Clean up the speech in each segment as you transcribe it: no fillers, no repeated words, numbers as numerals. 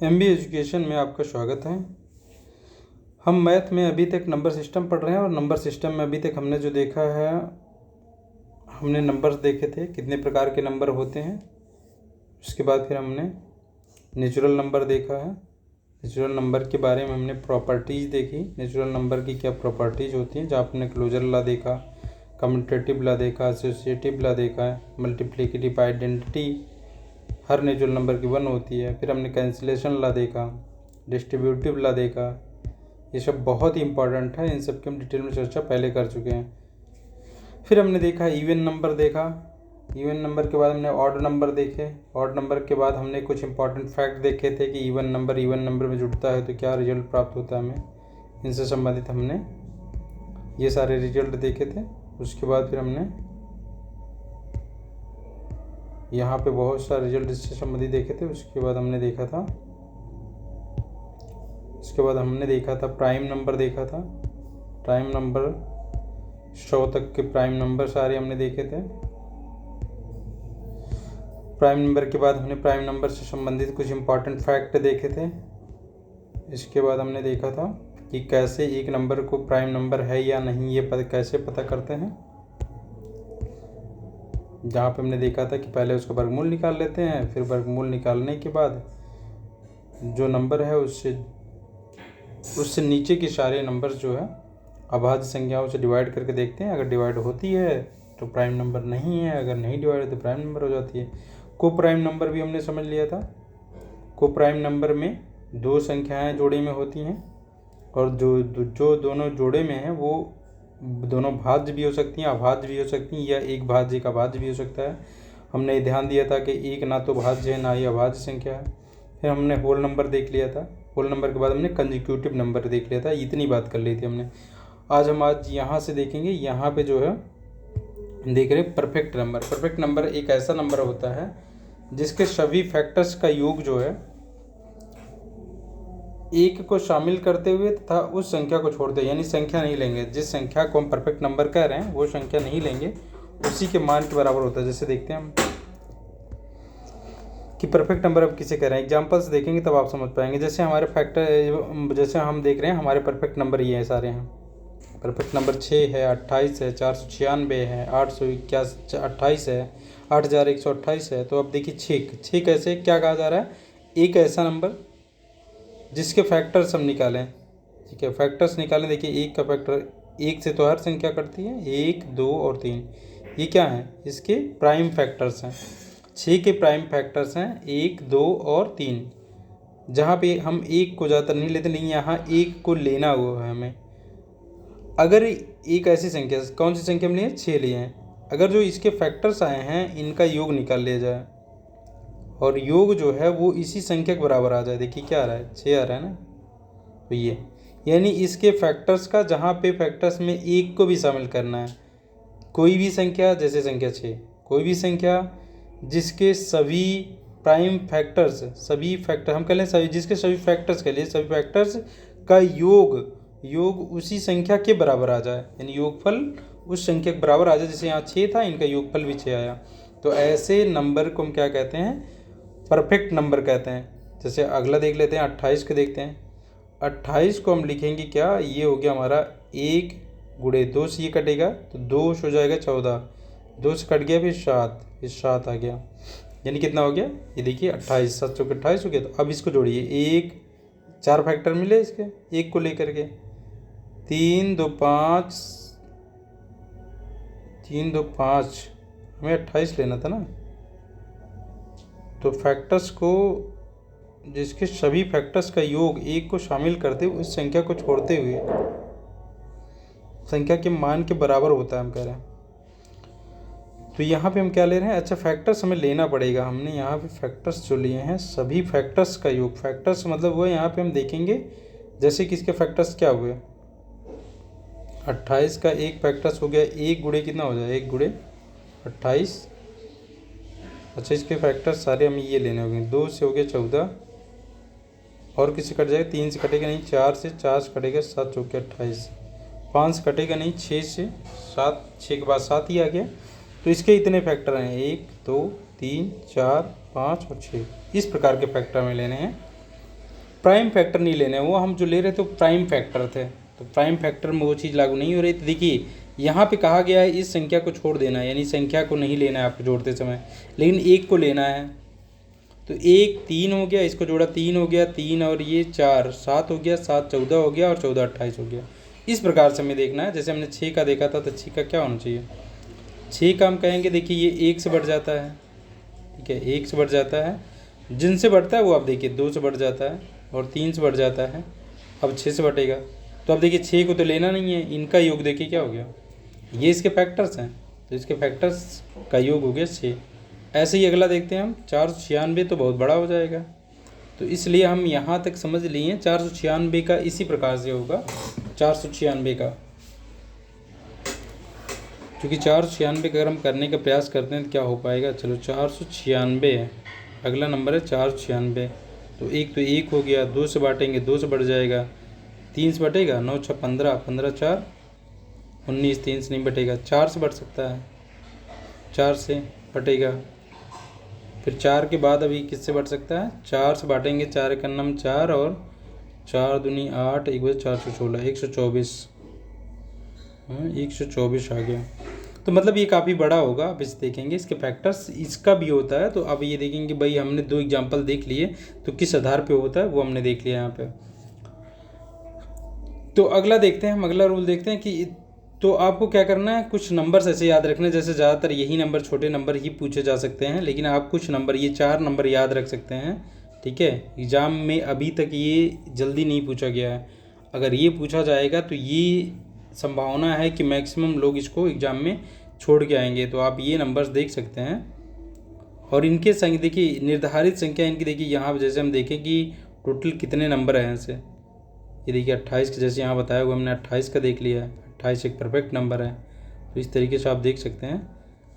MB education में आपका स्वागत है। हम मैथ में अभी तक नंबर सिस्टम पढ़ रहे हैं और नंबर सिस्टम में अभी तक हमने जो देखा है, हमने नंबर्स देखे थे कितने प्रकार के नंबर होते हैं। उसके बाद फिर हमने नेचुरल नंबर देखा है। नेचुरल नंबर के बारे में हमने प्रॉपर्टीज़ देखी, नेचुरल नंबर की क्या प्रॉपर्टीज़ होती हैं, जहाँ आपने क्लोजर लॉ देखा, कम्यूटेटिव लॉ देखा, एसोसिएटिव लॉ देखा है, मल्टीप्लिकेटिव आइडेंटिटी हर नेचुरल नंबर की 1 होती है। फिर हमने कैंसिलेशन लॉ देखा, डिस्ट्रीब्यूटिव लॉ देखा। ये सब बहुत ही इंपॉर्टेंट है, इन सब की हम डिटेल में चर्चा पहले कर चुके हैं। फिर हमने देखा इवन नंबर देखा। इवन नंबर के बाद हमने ऑड नंबर देखे। ऑड नंबर के बाद हमने कुछ इंपॉर्टेंट फैक्ट देखे थे कि इवन नंबर में जुड़ता है तो क्या रिजल्ट प्राप्त होता है हमें। इनसे संबंधित हमने ये सारे रिजल्ट देखे थे। उसके बाद फिर हमने यहाँ पे बहुत सारे रिजल्ट इससे संबंधित देखे थे। उसके बाद हमने देखा था प्राइम नंबर देखा था। प्राइम नंबर 100 तक के प्राइम नंबर सारे हमने देखे थे। प्राइम नंबर के बाद हमने प्राइम नंबर से संबंधित कुछ इंपॉर्टेंट फैक्ट देखे थे। इसके बाद हमने देखा था कि कैसे एक नंबर को प्राइम नंबर है या नहीं ये कैसे पता करते हैं, जहाँ पे हमने देखा था कि पहले उसका वर्गमूल निकाल लेते हैं, फिर वर्गमूल निकालने के बाद जो नंबर है उससे नीचे के सारे नंबर जो है अभाज्य संख्याओं से डिवाइड करके देखते हैं। अगर डिवाइड होती है तो प्राइम नंबर नहीं है, अगर नहीं डिवाइड है तो प्राइम नंबर हो जाती है। को प्राइम नंबर भी हमने समझ लिया था। को प्राइम नंबर में 2 संख्याएं जोड़े में होती हैं और जो दोनों जोड़े में हैं वो दोनों भाज्य भी हो सकती हैं, अभाज्य भी हो सकती हैं, या एक भाज्य एक अभाज्य भी हो सकता है। हमने ध्यान दिया था कि एक ना तो भाज्य है ना ही अभाज्य संख्या है। फिर हमने होल नंबर देख लिया था। होल नंबर के बाद हमने कंसेक्यूटिव नंबर देख लिया था। इतनी बात कर ली थी हमने। आज यहाँ से देखेंगे, यहाँ पे जो है देख रहे परफेक्ट नंबर। परफेक्ट नंबर एक ऐसा नंबर होता है जिसके सभी फैक्टर्स का योग जो है एक को शामिल करते हुए तथा उस संख्या को छोड़ते हुए, यानी संख्या नहीं लेंगे, जिस संख्या को हम परफेक्ट नंबर कह रहे हैं वो संख्या नहीं लेंगे, उसी के मान के बराबर होता है। जैसे देखते हैं हम कि परफेक्ट नंबर अब किसे कह रहे हैं, एग्जांपल्स देखेंगे तब आप समझ पाएंगे। जैसे हमारे जैसे हम देख रहे हैं हमारे परफेक्ट नंबर ये सारे हैं। परफेक्ट नंबर 6 है, 28 है, 496 है, 828 है, 8128 है। तो अब देखिए 6 कैसे क्या कहा जा रहा है, एक ऐसा नंबर जिसके फैक्टर्स हम निकालें। ठीक है, फैक्टर्स निकालें। देखिए एक का फैक्टर, एक से तो हर संख्या करती है, 1 2 और 3, ये क्या है, इसके प्राइम फैक्टर्स हैं। 6 के प्राइम फैक्टर्स हैं 1 2 और 3। जहाँ पे हम एक को ज़्यादातर नहीं लेते, लेकिन यहाँ एक को लेना हुआ है हमें। अगर एक ऐसी संख्या, कौन सी संख्या हम लिए, 6 लिए हैं, अगर जो इसके फैक्टर्स आए हैं इनका योग निकाल लिया जाए और योग जो है वो इसी संख्या के बराबर आ जाए। देखिए क्या आ रहा है, 6 आ रहा है ना, तो ये यानी इसके फैक्टर्स का, जहाँ पे फैक्टर्स में एक को भी शामिल करना है, कोई भी संख्या, जैसे संख्या 6, कोई भी संख्या जिसके सभी प्राइम फैक्टर्स, सभी फैक्टर हम कह लें सभी, जिसके सभी फैक्टर्स के लिए सभी फैक्टर्स का योग उसी संख्या के बराबर आ जाए, यानी योगफल उस संख्या के बराबर आ जाए। जैसे यहाँ 6 था, इनका योगफल भी 6 आया, तो ऐसे नंबर को हम क्या कहते हैं, परफेक्ट नंबर कहते हैं। जैसे अगला देख लेते हैं, 28 को देखते हैं। 28 को हम लिखेंगे क्या, ये हो गया हमारा 1 गुणे 2 से ये कटेगा तो 2 हो जाएगा 14, 2 से कट गया फिर 7, फिर 7 आ गया, यानी कितना हो गया, ये देखिए 28, 7 चौके 28 हो गया। तो अब इसको जोड़िए, 1 4 फैक्टर मिले इसके एक को लेकर के, 3 2 5, 3 2 5, हमें 28 लेना था ना। तो फैक्टर्स को, जिसके सभी फैक्टर्स का योग एक को शामिल करते हुए उस संख्या को छोड़ते हुए संख्या के मान के बराबर होता है, हम कह रहे हैं। तो यहाँ पे हम क्या ले रहे हैं, अच्छा फैक्टर्स हमें लेना पड़ेगा। हमने यहाँ पे फैक्टर्स जो लिए हैं सभी फैक्टर्स का योग, फैक्टर्स मतलब वो यहाँ पे हम देखेंगे जैसे कि इसके फैक्टर्स क्या हुए, 28 का एक फैक्टर्स हो गया, 1 गुणे कितना हो जाए, 1 गुणे 28। अच्छा इसके फैक्टर्स सारे हमें ये लेने होंगे, 2 से हो गया 14 और किसी कट जाएगा, 3 से कटेगा नहीं, 4 से कटेगा, 7 चौके 28, 5 से कटेगा नहीं, 6 से 7, 6 के बाद 7 ही आ गया। तो इसके इतने फैक्टर हैं, 1 2 3 4 5 और 6, इस प्रकार के फैक्टर हमें लेने हैं। प्राइम फैक्टर नहीं लेने, वो हम जो ले रहे थे वो प्राइम फैक्टर थे, तो प्राइम फैक्टर में वो चीज़ लागू नहीं हो रही। तो देखिए यहाँ पे कहा गया है इस संख्या को छोड़ देना है, यानी संख्या को नहीं लेना है आपको जोड़ते समय, लेकिन एक को लेना है। तो एक 3 हो गया, इसको जोड़ा 3 हो गया, 3 और ये 4 7 हो गया, 7 14 हो गया और 14 28 हो गया। इस प्रकार से हमें देखना है। जैसे हमने 6 का देखा था, तो 6 का क्या होना चाहिए, 6 का हम कहेंगे देखिए ये 1 से बढ़ जाता है, ठीक है, 1 से बढ़ जाता है, जिनसे बढ़ता है वो आप देखिए 2 से बढ़ जाता है और 3 से बढ़ जाता है, अब 6 से बढ़ेगा। तो अब देखिए 6 को तो लेना नहीं है, इनका योग देखिए क्या हो गया, ये इसके फैक्टर्स हैं, तो इसके फैक्टर्स का योग हो गया 6। ऐसे ही अगला देखते हैं हम 496, तो बहुत बड़ा हो जाएगा, तो इसलिए हम यहाँ तक समझ लिए 496 का इसी प्रकार से होगा 496 का, क्योंकि 496 का अगर हम करने का प्रयास करते हैं तो क्या हो पाएगा। चलो 496 है, अगला नंबर है 496, तो एक तो 1 हो गया, 2 से बांटेंगे 2 से बढ़ जाएगा, 3 से बटेगा 9 6 15, 15 4 19, 3 से नहीं बटेगा, 4 से बढ़ सकता है, 4 से बटेगा, फिर 4 के बाद अभी किससे बढ़ सकता है, 4 से बांटेंगे, 4 एक नम 4 और 4 दूनी 8, 1 बजे 416, 124, 124 आ गया। तो मतलब ये काफ़ी बड़ा होगा। अब इस देखेंगे इसके फैक्टर्स, इसका भी होता है। तो अब ये देखेंगे भाई हमने 2 एग्जाम्पल देख लिए, तो किस आधार पे होता है वो हमने देख लिया यहाँ पे। तो अगला देखते हैं हम, अगला रूल देखते हैं कि तो आपको क्या करना है, कुछ नंबर्स ऐसे याद रखने, जैसे ज़्यादातर यही नंबर छोटे नंबर ही पूछे जा सकते हैं, लेकिन आप कुछ नंबर, ये 4 नंबर याद रख सकते हैं, ठीक है। एग्ज़ाम में अभी तक ये जल्दी नहीं पूछा गया है, अगर ये पूछा जाएगा तो ये संभावना है कि मैक्सिमम लोग इसको एग्ज़ाम में छोड़ के आएंगे। तो आप ये नंबर्स देख सकते हैं और इनके संख्या देखिए, निर्धारित संख्या इनकी देखिए, यहाँ जैसे हम देखें कि टोटल कितने नंबर हैं ऐसे, ये देखिए 28 के जैसे यहाँ बताया हुआ हमने 28 का देख लिया है, 28 एक परफेक्ट नंबर है। तो इस तरीके से आप देख सकते हैं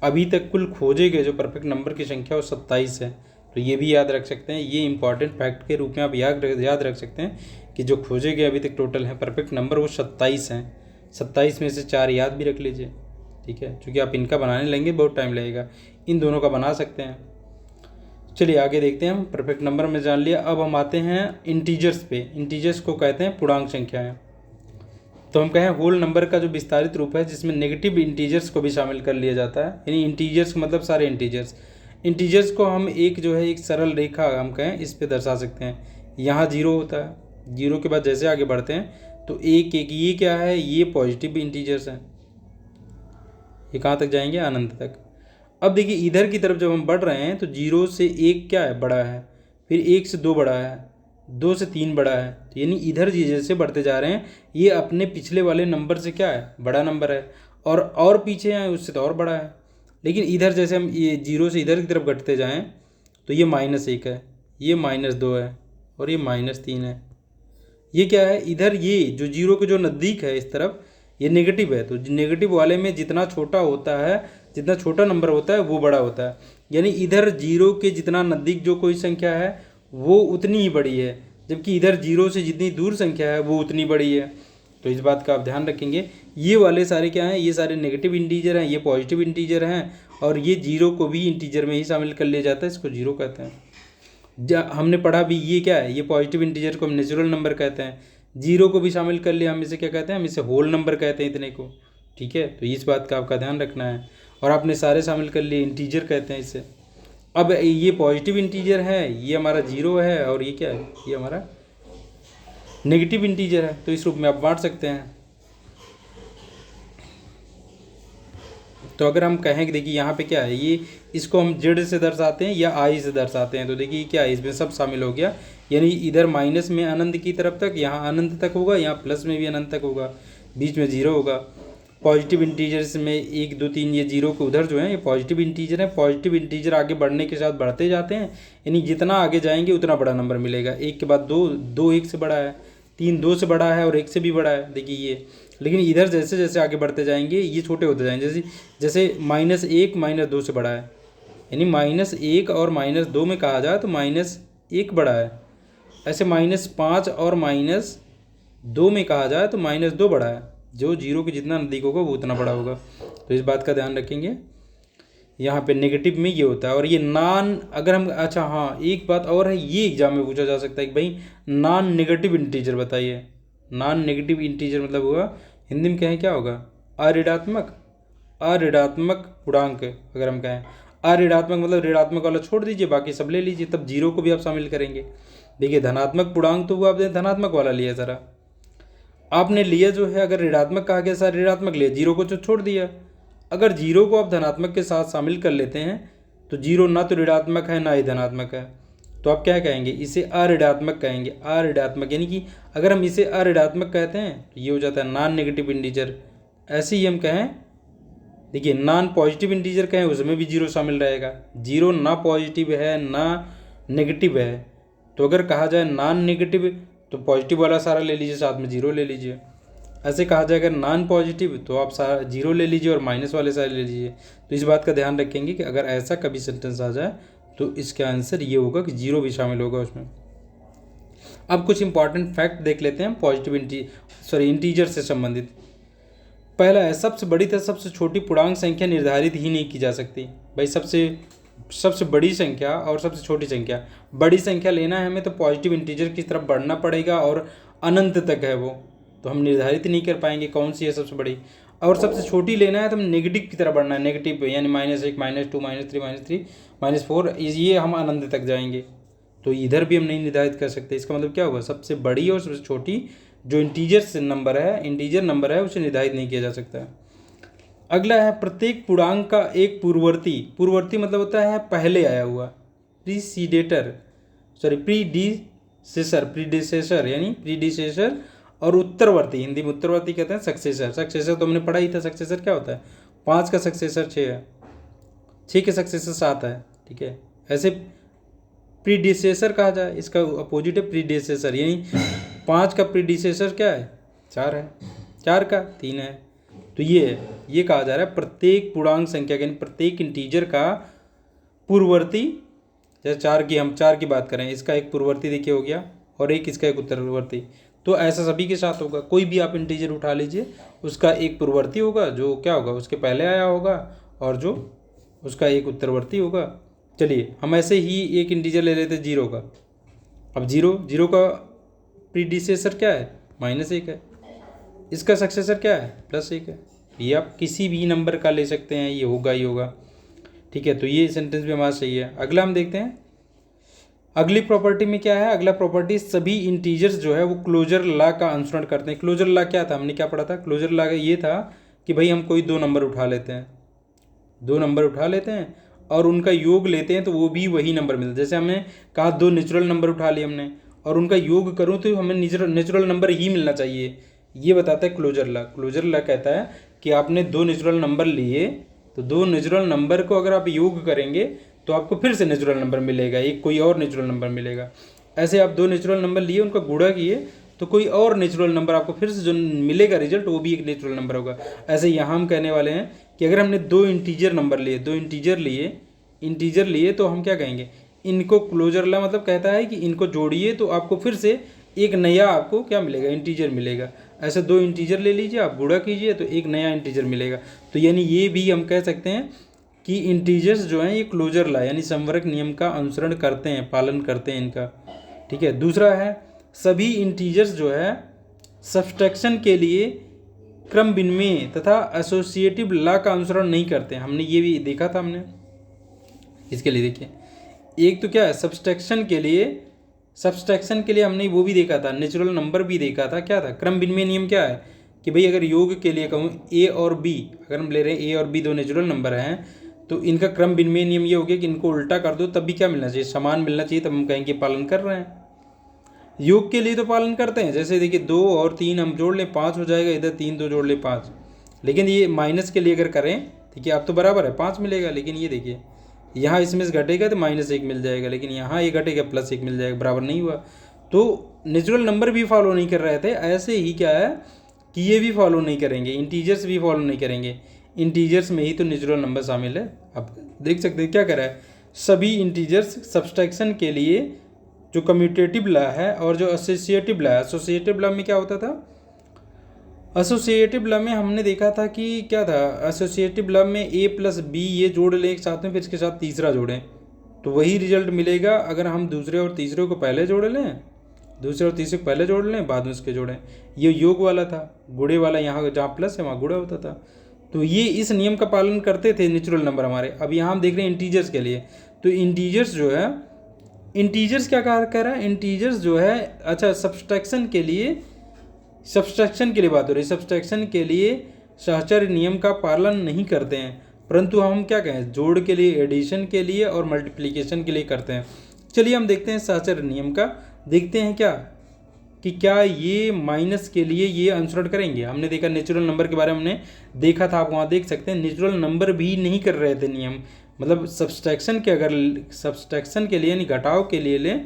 अभी तक कुल खोजे गए जो परफेक्ट नंबर की संख्या वो 27 है। तो ये भी याद रख सकते हैं, ये इंपॉर्टेंट फैक्ट के रूप में आप याद रख सकते हैं कि जो खोजे गए अभी तक टोटल हैं परफेक्ट नंबर वो 27 हैं। 27 में से 4 याद भी रख लीजिए, ठीक है, क्योंकि आप इनका बनाने लेंगे बहुत टाइम लगेगा, इन दोनों का बना सकते हैं। चलिए आगे देखते हैं, हम परफेक्ट नंबर में जान लिया। अब हम आते हैं इंटीजर्स पे। इंटीजर्स को कहते हैं पूर्णांक संख्याएं। तो हम कहें होल नंबर का जो विस्तारित रूप है जिसमें नेगेटिव इंटीजर्स को भी शामिल कर लिया जाता है, यानी इंटीजर्स मतलब सारे इंटीजर्स। इंटीजर्स को हम एक जो है एक सरल रेखा हम कहें इस पे दर्शा सकते हैं। यहाँ 0 होता है, 0 के बाद जैसे आगे बढ़ते हैं तो 1 1, ये क्या है, ये पॉजिटिव इंटीजर्स हैं, ये कहाँ तक जाएंगे, अनंत तक। अब देखिए इधर की तरफ जब हम बढ़ रहे हैं तो 0 से 1 क्या है, बड़ा है, फिर 1 से 2 बड़ा है, 2 से 3 बड़ा है, तो यानी इधर जैसे बढ़ते जा रहे हैं ये अपने पिछले वाले नंबर से क्या है, बड़ा नंबर है, और पीछे हैं उससे तो और बड़ा है। लेकिन इधर जैसे हम ये 0 से इधर की तरफ घटते जाएं तो ये -1 है, ये -2 है और ये -3 है। ये क्या है, इधर ये जो 0 के जो नज़दीक है इस तरफ ये नेगेटिव है, तो नेगेटिव वाले में जितना छोटा होता है, जितना छोटा नंबर होता है वो बड़ा होता है। यानी इधर 0 के जितना नज़दीक जो कोई संख्या है वो उतनी ही बड़ी है, जबकि इधर 0 से जितनी दूर संख्या है वो उतनी बड़ी है। तो इस बात का आप ध्यान रखेंगे। ये वाले सारे क्या हैं, ये सारे नेगेटिव इंटीजर हैं, ये पॉजिटिव इंटीजर हैं, और ये 0 को भी इंटीजर में ही शामिल कर लिया जाता है, इसको 0 कहते हैं। हमने पढ़ा भी ये क्या है, ये पॉजिटिव इंटीजर को हम नेचुरल नंबर कहते हैं, 0 को भी शामिल कर लिया हम इसे क्या कहते हैं, हम इसे होल नंबर कहते हैं इतने को, ठीक है। तो इस बात का आपका ध्यान रखना है, और आपने सारे शामिल कर लिए, इंटीजर कहते हैं इसे। अब ये पॉजिटिव इंटीजर है, ये हमारा 0 है, और ये क्या है, ये हमारा नेगेटिव इंटीजर है। तो इस रूप में आप बांट सकते हैं। तो अगर हम कहें कि देखिए यहाँ पे क्या है, ये इसको हम जेड से दर्शाते हैं या आई से दर्शाते हैं, तो देखिए क्या है, इसमें सब शामिल हो गया। यानी इधर माइनस में अनंत की तरफ तक, यहाँ अनंत तक होगा, यहाँ प्लस में भी अनंत तक होगा, बीच में 0 होगा। पॉजिटिव इंटीजर्स में 1 2 3 ये 0 के उधर जो है ये पॉजिटिव इंटीजर है। पॉजिटिव इंटीजर आगे बढ़ने के साथ बढ़ते जाते हैं, यानी जितना आगे जाएंगे उतना बड़ा नंबर मिलेगा। 1 के बाद 2, 2 1 से बड़ा है, 3 2 से बड़ा है और 1 से भी बड़ा है, देखिए ये। लेकिन इधर जैसे जैसे आगे बढ़ते जाएंगे ये छोटे होते जाएंगे, जैसे जैसे -1 -2 से बड़ा है, यानी -1 और -2 में कहा जाए तो -1 बड़ा है। ऐसे -5 और -2 में कहा जाए तो -2 बड़ा है। जो 0 के जितना नज़दीक होगा वो उतना बड़ा होगा। तो इस बात का ध्यान रखेंगे। यहाँ पे नेगेटिव में ये होता है। और ये नॉन, अगर हम, अच्छा हाँ एक बात और है, ये एग्जाम में पूछा जा सकता है कि भाई नॉन नेगेटिव इंटीजर बताइए। नॉन नेगेटिव इंटीजर मतलब हुआ हिंदी में कहें क्या होगा, अऋणात्मक, अऋणात्मक पूर्णांक। अगर हम कहें अऋणात्मक मतलब ऋणात्मक वाला छोड़ दीजिए, बाकी सब ले लीजिए, तब जीरो को भी आप शामिल करेंगे। देखिए धनात्मक पूर्णांक तो वो आपने धनात्मक वाला लिया, जरा आपने लिया जो है, अगर ऋणात्मक कहा गया सर ऋणात्मक लिया, जीरो को तो छोड़ दिया। अगर जीरो को आप धनात्मक के साथ शामिल कर लेते हैं तो जीरो ना तो ऋणात्मक है ना ही धनात्मक है, तो आप क्या कहेंगे, इसे अऋणात्मक कहेंगे। अऋणात्मक यानी कि अगर हम इसे अऋणात्मक कहते हैं तो ये हो जाता है नॉन नेगेटिव इंटीजर। ऐसे ही हम कहें, देखिए नॉन पॉजिटिव इंटीजर कहें उसमें भी जीरो शामिल रहेगा। जीरो ना पॉजिटिव है ना नेगेटिव है, तो अगर कहा जाए नॉन नेगेटिव तो पॉजिटिव वाला सारा ले लीजिए, साथ में जीरो ले लीजिए। ऐसे कहा जाए अगर नॉन पॉजिटिव तो आप सारा जीरो ले लीजिए और माइनस वाले सारे ले लीजिए। तो इस बात का ध्यान रखेंगे कि अगर ऐसा कभी सेंटेंस आ जाए तो इसका आंसर ये होगा कि जीरो भी शामिल होगा उसमें। अब कुछ इंपॉर्टेंट फैक्ट देख लेते हैं पॉजिटिव इंटीजर से संबंधित। पहला है, सबसे बड़ी तथा सबसे छोटी पूर्णांक संख्या निर्धारित ही नहीं की जा सकती। भाई सबसे बड़ी संख्या और सबसे छोटी संख्या, बड़ी संख्या लेना है हमें तो पॉजिटिव इंटीजर की तरफ बढ़ना पड़ेगा और अनंत तक है वो, तो हम निर्धारित नहीं कर पाएंगे कौन सी है सबसे बड़ी। और सबसे छोटी लेना है तो हम नेगेटिव की तरफ बढ़ना है, नेगेटिव यानी -1 -2 -3 -4, ये हम अनंत तक जाएंगे, तो इधर भी हम नहीं निर्धारित कर सकते। इसका मतलब क्या होगा, सबसे बड़ी और सबसे छोटी जो इंटीजर नंबर है उसे निर्धारित नहीं किया जा सकता। अगला है, प्रत्येक पूर्णांक का एक पूर्ववर्ती मतलब होता है पहले आया हुआ, प्रीडिसेसर यानी प्रीडिसेसर, और उत्तरवर्ती, हिंदी में उत्तरवर्ती कहते हैं सक्सेसर तो हमने पढ़ा ही था। सक्सेसर क्या होता है, 5 का सक्सेसर 6 है, 6 के सक्सेसर 7 है, ठीक है। ऐसे प्रीडिसेसर कहा जाए, इसका अपोजिट है प्रीडिसेसर, यानी 5 का प्रीडिसेसर क्या है, 4 है, 4 का 3 है। तो ये कहा जा रहा है प्रत्येक पूर्णांक संख्या यानी प्रत्येक इंटीजर का पूर्ववर्ती, जैसे 4 की बात करें, इसका एक पूर्ववर्ती देखिए हो गया और एक इसका एक उत्तरवर्ती, तो ऐसा सभी के साथ होगा। कोई भी आप इंटीजर उठा लीजिए, उसका एक पूर्ववर्ती होगा जो क्या होगा उसके पहले आया होगा, और जो उसका एक उत्तरवर्ती होगा। चलिए हम ऐसे ही एक इंटीजर ले लेते हैं जीरो का। अब जीरो का प्रीडिसेसर क्या है, -1 है, इसका सक्सेसर क्या है, +1 है। ये आप किसी भी नंबर का ले सकते हैं, ये होगा ही होगा, ठीक है। तो ये सेंटेंस भी हमारा सही है। अगला हम देखते हैं, अगली प्रॉपर्टी में क्या है, अगला प्रॉपर्टी सभी इंटीजर्स जो है वो क्लोजर लॉ का अनुसरण करते हैं। क्लोजर लॉ क्या था, हमने क्या पढ़ा था, क्लोजर लॉ का ये था कि भाई हम कोई 2 नंबर उठा लेते हैं और उनका योग लेते हैं तो वो भी वही नंबर मिलता है। जैसे हमने कहा 2 नेचुरल नंबर उठा लिए हमने और उनका योग करूँ तो हमें नेचुरल नंबर ही मिलना चाहिए, ये बताता है क्लोजर लॉ। क्लोजर लॉ कहता है कि आपने 2 नेचुरल नंबर लिए तो 2 नेचुरल नंबर को अगर आप योग करेंगे तो आपको फिर से नेचुरल नंबर मिलेगा, एक कोई और नेचुरल नंबर मिलेगा। ऐसे आप 2 नेचुरल नंबर लिए, उनका गुणा किए तो कोई और नेचुरल नंबर आपको फिर से जो मिलेगा रिजल्ट वो भी एक नेचुरल नंबर होगा। ऐसे यहाँ हम कहने वाले हैं कि अगर हमने 2 इंटीजर नंबर लिए, 2 इंटीजर लिए तो हम क्या कहेंगे, इनको क्लोजर लॉ मतलब कहता है कि इनको जोड़िए तो आपको फिर से एक नया आपको क्या मिलेगा, इंटीजर मिलेगा। ऐसे 2 इंटीजर ले लीजिए, आप गुणा कीजिए तो एक नया इंटीजर मिलेगा। तो यानी ये भी हम कह सकते हैं कि इंटीजर्स जो हैं ये क्लोजर लॉ यानी समवर्ग नियम का अनुसरण करते हैं, पालन करते हैं इनका, ठीक है। दूसरा है, सभी इंटीजर्स जो है सब्सट्रैक्शन के लिए क्रम विनिमय तथा एसोसिएटिव लॉ का अनुसरण नहीं करते हैं। हमने ये भी देखा था, हमने इसके लिए देखिए, एक तो क्या है सब्सट्रैक्शन के लिए हमने वो भी देखा था, नेचुरल नंबर भी देखा था। क्या था, क्रम विनिमय नियम क्या है कि भाई अगर योग के लिए कहूँ ए और बी, अगर हम ले रहे हैं ए और बी 2 नेचुरल नंबर हैं तो इनका क्रम विनिमय नियम ये हो गया कि इनको उल्टा कर दो तब भी क्या मिलना चाहिए, समान मिलना चाहिए, तब हम कहेंगे पालन कर रहे हैं। योग के लिए तो पालन करते हैं, जैसे देखिए 2 और 3 हम जोड़ लें 5 हो जाएगा, इधर 3 2 जोड़ लें 5। लेकिन ये माइनस के लिए अगर करें, ठीक है, अब तो बराबर है 5 मिलेगा, लेकिन ये देखिए यहाँ इसमें से घटेगा तो -1 मिल जाएगा, लेकिन यहाँ ये घटेगा +1 मिल जाएगा, बराबर नहीं हुआ। तो नेचुरल नंबर भी फॉलो नहीं कर रहे थे, ऐसे ही क्या है कि ये भी फॉलो नहीं करेंगे, इंटीजर्स भी फॉलो नहीं करेंगे। इंटीजर्स में ही तो नेचुरल नंबर शामिल है। अब देख सकते हैं क्या कर रहा है, सभी इंटीजर्स सब्सट्रैक्शन के लिए जो कम्यूटेटिव लॉ है और जो एसोसिएटिव लॉ है, एसोसिएटिव लॉ में क्या होता था, एसोसिएटिव लव में हमने देखा था कि क्या था, एसोसिएटिव लव में a प्लस बी ये जोड़ लें एक साथ में, फिर इसके साथ तीसरा जोड़ें तो वही रिजल्ट मिलेगा अगर हम दूसरे और तीसरे को पहले जोड़ लें, दूसरे और तीसरे को पहले जोड़ लें बाद में उसके जोड़ें। ये योग वाला था, गुणे वाला, यहाँ जहाँ प्लस है वहाँ गुणा होता था। तो ये इस नियम का पालन करते थे नेचुरल नंबर हमारे। अब यहाँ हम देख रहे हैं इंटीजर्स के लिए, तो इंटीजर्स जो है, इंटीजर्स क्या कह रहा है, इंटीजर्स जो है, अच्छा सब्सट्रैक्शन के लिए, सब्सट्रैक्शन के लिए बात हो रही है, सब्सट्रैक्शन के लिए सहचर्य नियम का पालन नहीं करते हैं, परंतु हम क्या कहें, जोड़ के लिए, एडिशन के लिए और मल्टीप्लिकेशन के लिए करते हैं। चलिए हम देखते हैं सहचर्य नियम का, देखते हैं क्या कि क्या ये माइनस के लिए ये अनुसरण करेंगे। हमने देखा नेचुरल नंबर के बारे में हमने देखा था, आप वहाँ देख सकते हैं नेचुरल नंबर भी नहीं कर रहे थे नियम, मतलब सब्सट्रैक्शन के, अगर सब्सट्रैक्शन के लिए यानी घटाव के लिए लें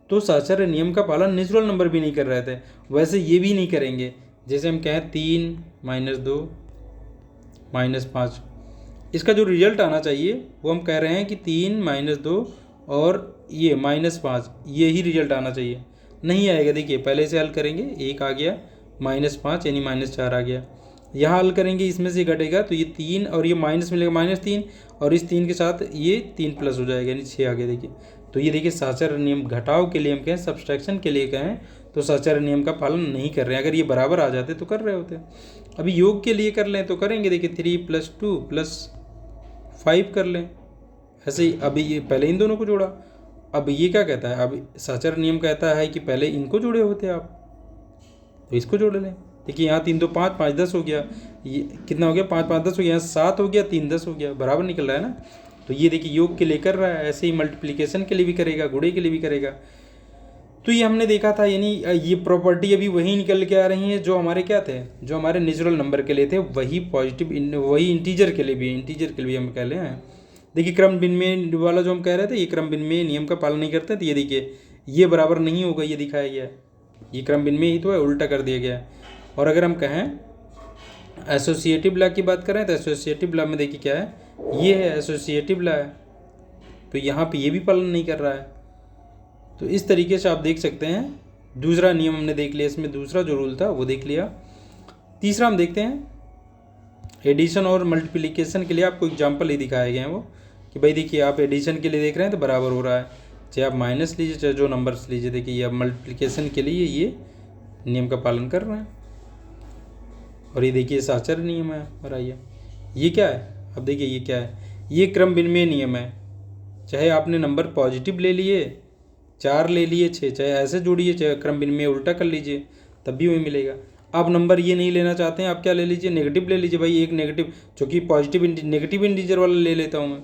तो सहचर्य नियम का पालन नेचुरल नंबर भी नहीं कर रहे थे, वैसे ये भी नहीं करेंगे। जैसे हम कहें 3 - 2 - 5, इसका जो रिजल्ट आना चाहिए वो हम कह रहे हैं कि 3 - 2 और ये -5, ये ही रिजल्ट आना चाहिए, नहीं आएगा। देखिए पहले से हल करेंगे, 1 आ गया, -5 यानी -4 आ गया। यहाँ हल करेंगे, इसमें से घटेगा तो ये 3 और ये माइनस मिलेगा -3, और इस 3 के साथ ये 3 प्लस हो जाएगा यानी 6 आ गया। देखिए तो ये देखिए सहचर्य नियम घटाव के लिए हम कहें, सब्सट्रैक्शन के लिए कहें तो सहचर्य नियम का पालन नहीं कर रहे हैं। अगर ये बराबर आ जाते तो कर रहे होते। अभी योग के लिए कर लें तो करेंगे, देखिए 3 + 2 + 5 कर लें ऐसे ही। अभी ये पहले इन दोनों को जोड़ा, अब ये क्या कहता है, अब सहचर्य नियम कहता है कि पहले इनको जोड़े होते आप, तो इसको जोड़ लें। देखिए यहाँ 3 × 2 = 5, 5 × 10 हो गया, ये कितना हो गया, 5 × 5 = 10 हो गया, यहाँ 7 हो गया, 3 × 10 हो गया, बराबर निकल रहा है ना। तो ये देखिए योग के लिए कर रहा है, ऐसे ही मल्टीप्लिकेशन के लिए भी करेगा, गुणे के लिए भी करेगा। तो ये हमने देखा था, यानी ये प्रॉपर्टी अभी वही निकल के आ रही है जो हमारे क्या थे, जो हमारे नेचुरल नंबर के लिए थे, वही पॉजिटिव वही इंटीजर के लिए भी, इंटीजर के लिए हम कह लें। देखिए क्रम विनिमय वाला जो हम कह रहे थे, ये क्रम विनिमय नियम का पालन नहीं करते, तो ये देखिए ये बराबर नहीं होगा, ये दिखाया गया है, ये क्रम विनिमय ही तो है, उल्टा कर दिया गया है। और अगर हम कहें एसोसिएटिव लॉ की बात करें तो एसोसिएटिव लॉ में देखिए क्या है, ये है एसोसिएटिव लॉ है, तो यहाँ पे ये भी पालन नहीं कर रहा है। तो इस तरीके से आप देख सकते हैं, दूसरा नियम हमने देख लिया, इसमें दूसरा जो रूल था वो देख लिया। तीसरा हम देखते हैं एडिशन और मल्टीप्लिकेशन के लिए आपको एग्जांपल ही दिखाए गए हैं वो, कि भाई देखिए आप एडिशन के लिए देख रहे हैं तो बराबर हो रहा है, चाहे आप माइनस लीजिए चाहे जो नंबर्स लीजिए, देखिए आप मल्टीप्लिकेशन के लिए ये नियम का पालन कर रहे हैं। और ये देखिए सहचर्य नियम है हमारा, ये क्या है, अब देखिए ये क्या है, ये क्रम विनिमय नियम है। चाहे आपने नंबर पॉजिटिव ले लिए, 4 ले लिए, 6, चाहे ऐसे जोड़िए, चाहे क्रम विनिमय उल्टा कर लीजिए, तब भी वही मिलेगा। आप नंबर ये नहीं लेना चाहते हैं, आप क्या ले लीजिए, नेगेटिव ले लीजिए। भाई एक नेगेटिव, चूँकि पॉजिटिव नेगेटिव इंटीजर वाला ले लेता हूँ मैं,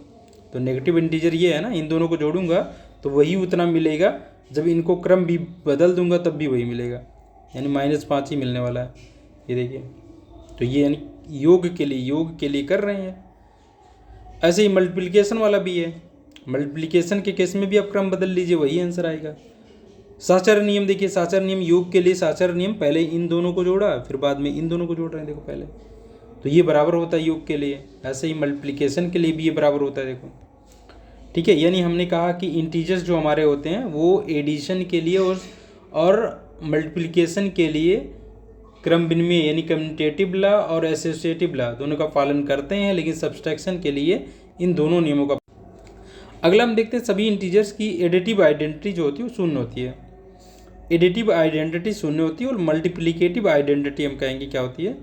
तो नेगेटिव इंटीजर ये है ना, इन दोनों को जोड़ूंगा तो वही उतना मिलेगा, जब इनको क्रम भी बदल दूंगा तब भी वही मिलेगा, यानी -5 ही मिलने वाला है। ये देखिए, तो ये यानी योग के लिए कर रहे हैं। ऐसे ही मल्टीप्लिकेशन वाला भी है, मल्टीप्लिकेशन के केस में भी आप क्रम बदल लीजिए, वही आंसर आएगा। सहचर्य नियम देखिए, सहचर्य नियम योग के लिए सहचर्य नियम, पहले इन दोनों को जोड़ा फिर बाद में इन दोनों को जोड़ रहे हैं, देखो पहले, तो ये बराबर होता है योग के लिए। ऐसे ही मल्टीप्लिकेशन के लिए भी ये बराबर होता है, देखो ठीक है। यानी हमने कहा कि इंटीजर्स जो हमारे होते हैं वो एडिशन के लिए और मल्टीप्लिकेशन के लिए क्रम विनिमय यानी कम्यूटेटिव लॉ और एसोसिएटिव लॉ दोनों का पालन करते हैं, लेकिन सब्सट्रैक्शन के लिए इन दोनों नियमों का। अगला हम देखते हैं सभी इंटीजर्स की एडिटिव आइडेंटिटी जो होती है वो शून्य होती है। एडिटिव आइडेंटिटी शून्य होती है और मल्टीप्लिकेटिव आइडेंटिटी हम कहेंगे क्या होती है,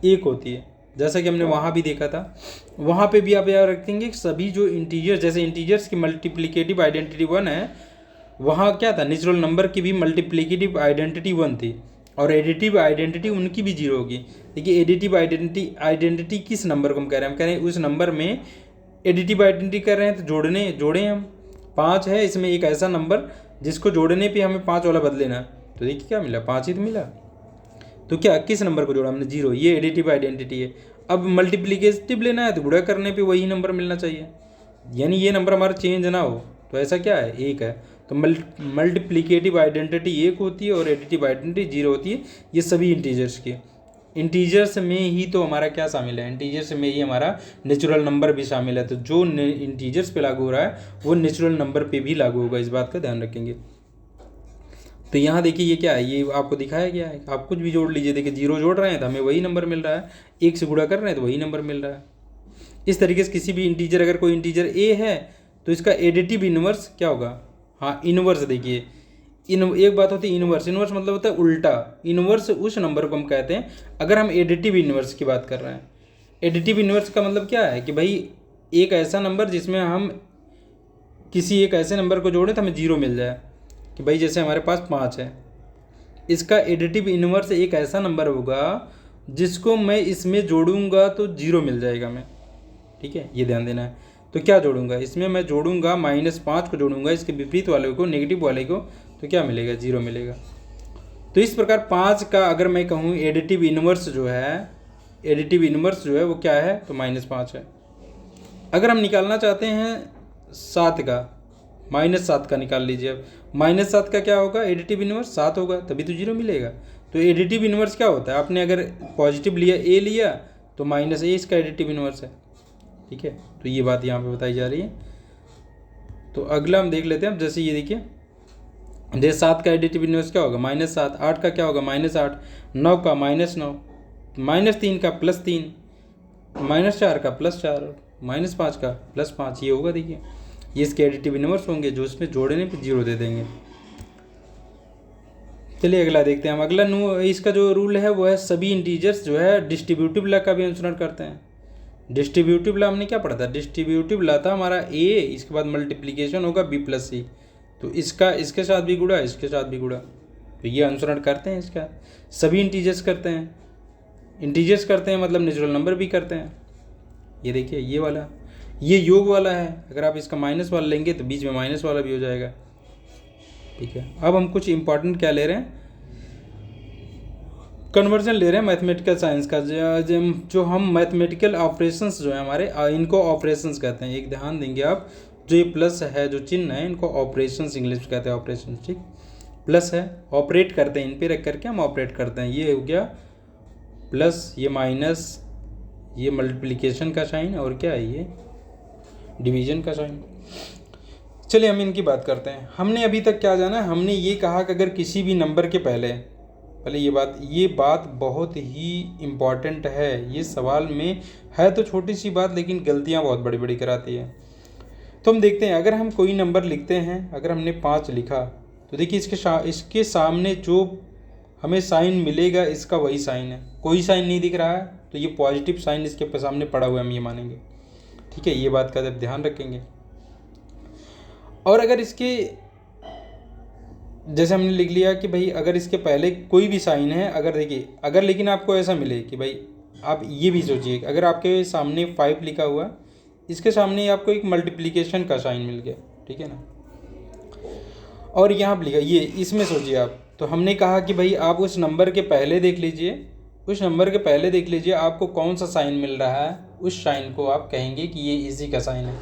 1 होती है। जैसा कि हमने वहाँ भी देखा था, वहाँ पे भी आप याद रखेंगे कि सभी जो इंटीजर्स, जैसे इंटीजर्स की मल्टीप्लिकेटिव आइडेंटिटी 1 है, वहाँ क्या था, नेचुरल नंबर की भी मल्टीप्लिकेटिव आइडेंटिटी 1 थी, और एडिटिव आइडेंटिटी उनकी भी 0 होगी। देखिए एडिटिव आइडेंटिटी किस नंबर को हम कह रहे हैं, हम कह रहे हैं उस नंबर में एडिटिव आइडेंटिटी कर रहे हैं, तो जोड़े हम 5 है, इसमें एक ऐसा नंबर जिसको जोड़ने पे हमें 5 वाला बदलेना, तो देखिए क्या मिला, 5 ही तो मिला। तो क्या किस नंबर को जोड़ा हमने, 0, ये एडिटिव आइडेंटिटी है। अब मल्टीप्लिकेटिव लेना है तो गुणा करने पे वही नंबर मिलना चाहिए, यानी ये नंबर हमारा चेंज ना हो, तो ऐसा क्या है, 1 है। तो मल्टीप्लिकेटिव आइडेंटिटी 1 होती है और एडिटिव आइडेंटिटी 0 होती है। ये सभी इंटीजर्स की, इंटीजर्स में ही तो हमारा क्या शामिल है, इंटीजर्स में ही हमारा नेचुरल नंबर भी शामिल है। तो जो इंटीजर्स पे लागू हो रहा है वो नेचुरल नंबर पे भी लागू होगा, इस बात का ध्यान रखेंगे। तो यहाँ देखिए ये क्या है, ये आपको दिखाया गया है, आप कुछ भी जोड़ लीजिए। देखिए 0 जोड़ रहे हैं तो हमें वही नंबर मिल रहा है, 1 से गुणा कर रहे हैं तो वही नंबर मिल रहा है। इस तरीके से किसी भी इंटीजर, अगर कोई इंटीजर ए है तो इसका एडिटिव इनवर्स क्या होगा, हाँ इनवर्स। देखिए एक बात होती है इनवर्स, इनवर्स मतलब होता है उल्टा। इनवर्स उस नंबर को हम कहते हैं अगर हम एडिटिव इनवर्स की बात कर रहे हैं। एडिटिव इनवर्स का मतलब क्या है कि भाई एक ऐसा नंबर जिसमें हम किसी एक ऐसे नंबर को जोड़ें तो हमें 0 मिल जाए, कि भाई जैसे हमारे पास 5 है, इसका एडिटिव इनवर्स एक ऐसा नंबर होगा जिसको मैं इसमें जोड़ूंगा तो 0 मिल जाएगा मैं, ठीक है, ये ध्यान देना है। तो क्या जोड़ूंगा, इसमें मैं जोड़ूंगा -5 को जोड़ूंगा इसके विपरीत वाले को, नेगेटिव वाले को, तो क्या मिलेगा, 0 मिलेगा। तो इस प्रकार 5 का अगर मैं कहूँ एडिटिव इनवर्स जो है, एडिटिव इनवर्स जो है वो क्या है, तो -5 है। अगर हम निकालना चाहते हैं 7 का, -7 का निकाल लीजिए। अब -7 का क्या होगा, एडिटिव इनवर्स 7 होगा, तभी तो 0 मिलेगा। तो एडिटिव इनवर्स क्या होता है, आपने अगर पॉजिटिव लिया ए लिया तो -a इसका एडिटिव इनवर्स है, ठीक है। तो ये बात यहाँ पे बताई जा रही है। तो अगला हम देख लेते हैं। अब जैसे ये देखिए, जैसे 7 का एडिटिव इनवर्स क्या होगा, -7, 8 का क्या होगा, -8, 9 का -9, -3 का +3, -4 का +4, -5 का +5, ये होगा। देखिए ये इसके एडिटिव इनवर्स होंगे जो इसमें जोड़ने पे 0 दे देंगे। चलिए अगला देखते हैं हम। अगला इसका जो रूल है वो है सभी इंटीजर्स जो है डिस्ट्रीब्यूटिव लॉ का भी अनुसरण करते हैं। डिस्ट्रीब्यूटिव लॉ हमने क्या पढ़ा था, डिस्ट्रीब्यूटिव लॉ था हमारा a, इसके बाद मल्टीप्लिकेशन होगा b+c, तो इसका इसके साथ भी गुणा, इसके साथ भी गुणा, तो ये अनुसरण करते हैं इसका। सभी इंटीजर्स करते हैं, इंटीजर्स करते हैं मतलब नेचुरल नंबर भी करते हैं। ये देखिए ये वाला, ये योग वाला है, अगर आप इसका माइनस वाला लेंगे तो बीच में माइनस वाला भी हो जाएगा, ठीक है। अब हम कुछ इंपॉर्टेंट क्या ले रहे हैं, कन्वर्जन ले रहे हैं मैथमेटिकल साइंस का। जो हम मैथमेटिकल ऑपरेशंस जो है हमारे, इनको ऑपरेशंस कहते हैं। एक ध्यान देंगे आप, जो ये प्लस है, जो चिन्ह है, इनको ऑपरेशंस इंग्लिश में कहते हैं, ऑपरेशंस, ठीक। प्लस है, ऑपरेट करते हैं, इन पे रख करके हम ऑपरेट करते हैं। ये हो गया प्लस, ये माइनस, ये मल्टीप्लिकेशन का साइन, और क्या है ये डिवीजन का साइन। चलिए हम इनकी बात करते हैं। हमने अभी तक क्या जाना, हमने ये कहा कि अगर किसी भी नंबर के पहले ये बात बहुत ही इम्पॉर्टेंट है। ये सवाल में है तो छोटी सी बात, लेकिन गलतियां बहुत बड़ी बड़ी कराती है। तो हम देखते हैं, अगर हम कोई नंबर लिखते हैं, अगर हमने 5 लिखा तो देखिए इसके सामने जो हमें साइन मिलेगा इसका वही साइन है। कोई साइन नहीं दिख रहा है तो ये पॉजिटिव साइन इसके सामने पड़ा हुआ है, हम ये मानेंगे, ठीक है। ये बात का जब ध्यान रखेंगे। और अगर इसके, जैसे हमने लिख लिया कि भाई अगर इसके पहले कोई भी साइन है, अगर देखिए, अगर लेकिन आपको ऐसा मिले कि भाई आप ये भी सोचिए, अगर आपके सामने 5 लिखा हुआ, इसके सामने आपको एक मल्टीप्लिकेशन का साइन मिल गया, ठीक है ना, और यहाँ लिखा ये, इसमें सोचिए आप। तो हमने कहा कि भाई आप उस नंबर के पहले देख लीजिए, उस नंबर के पहले देख लीजिए आपको कौन सा साइन मिल रहा है, उस साइन को आप कहेंगे कि ये इसी का साइन है।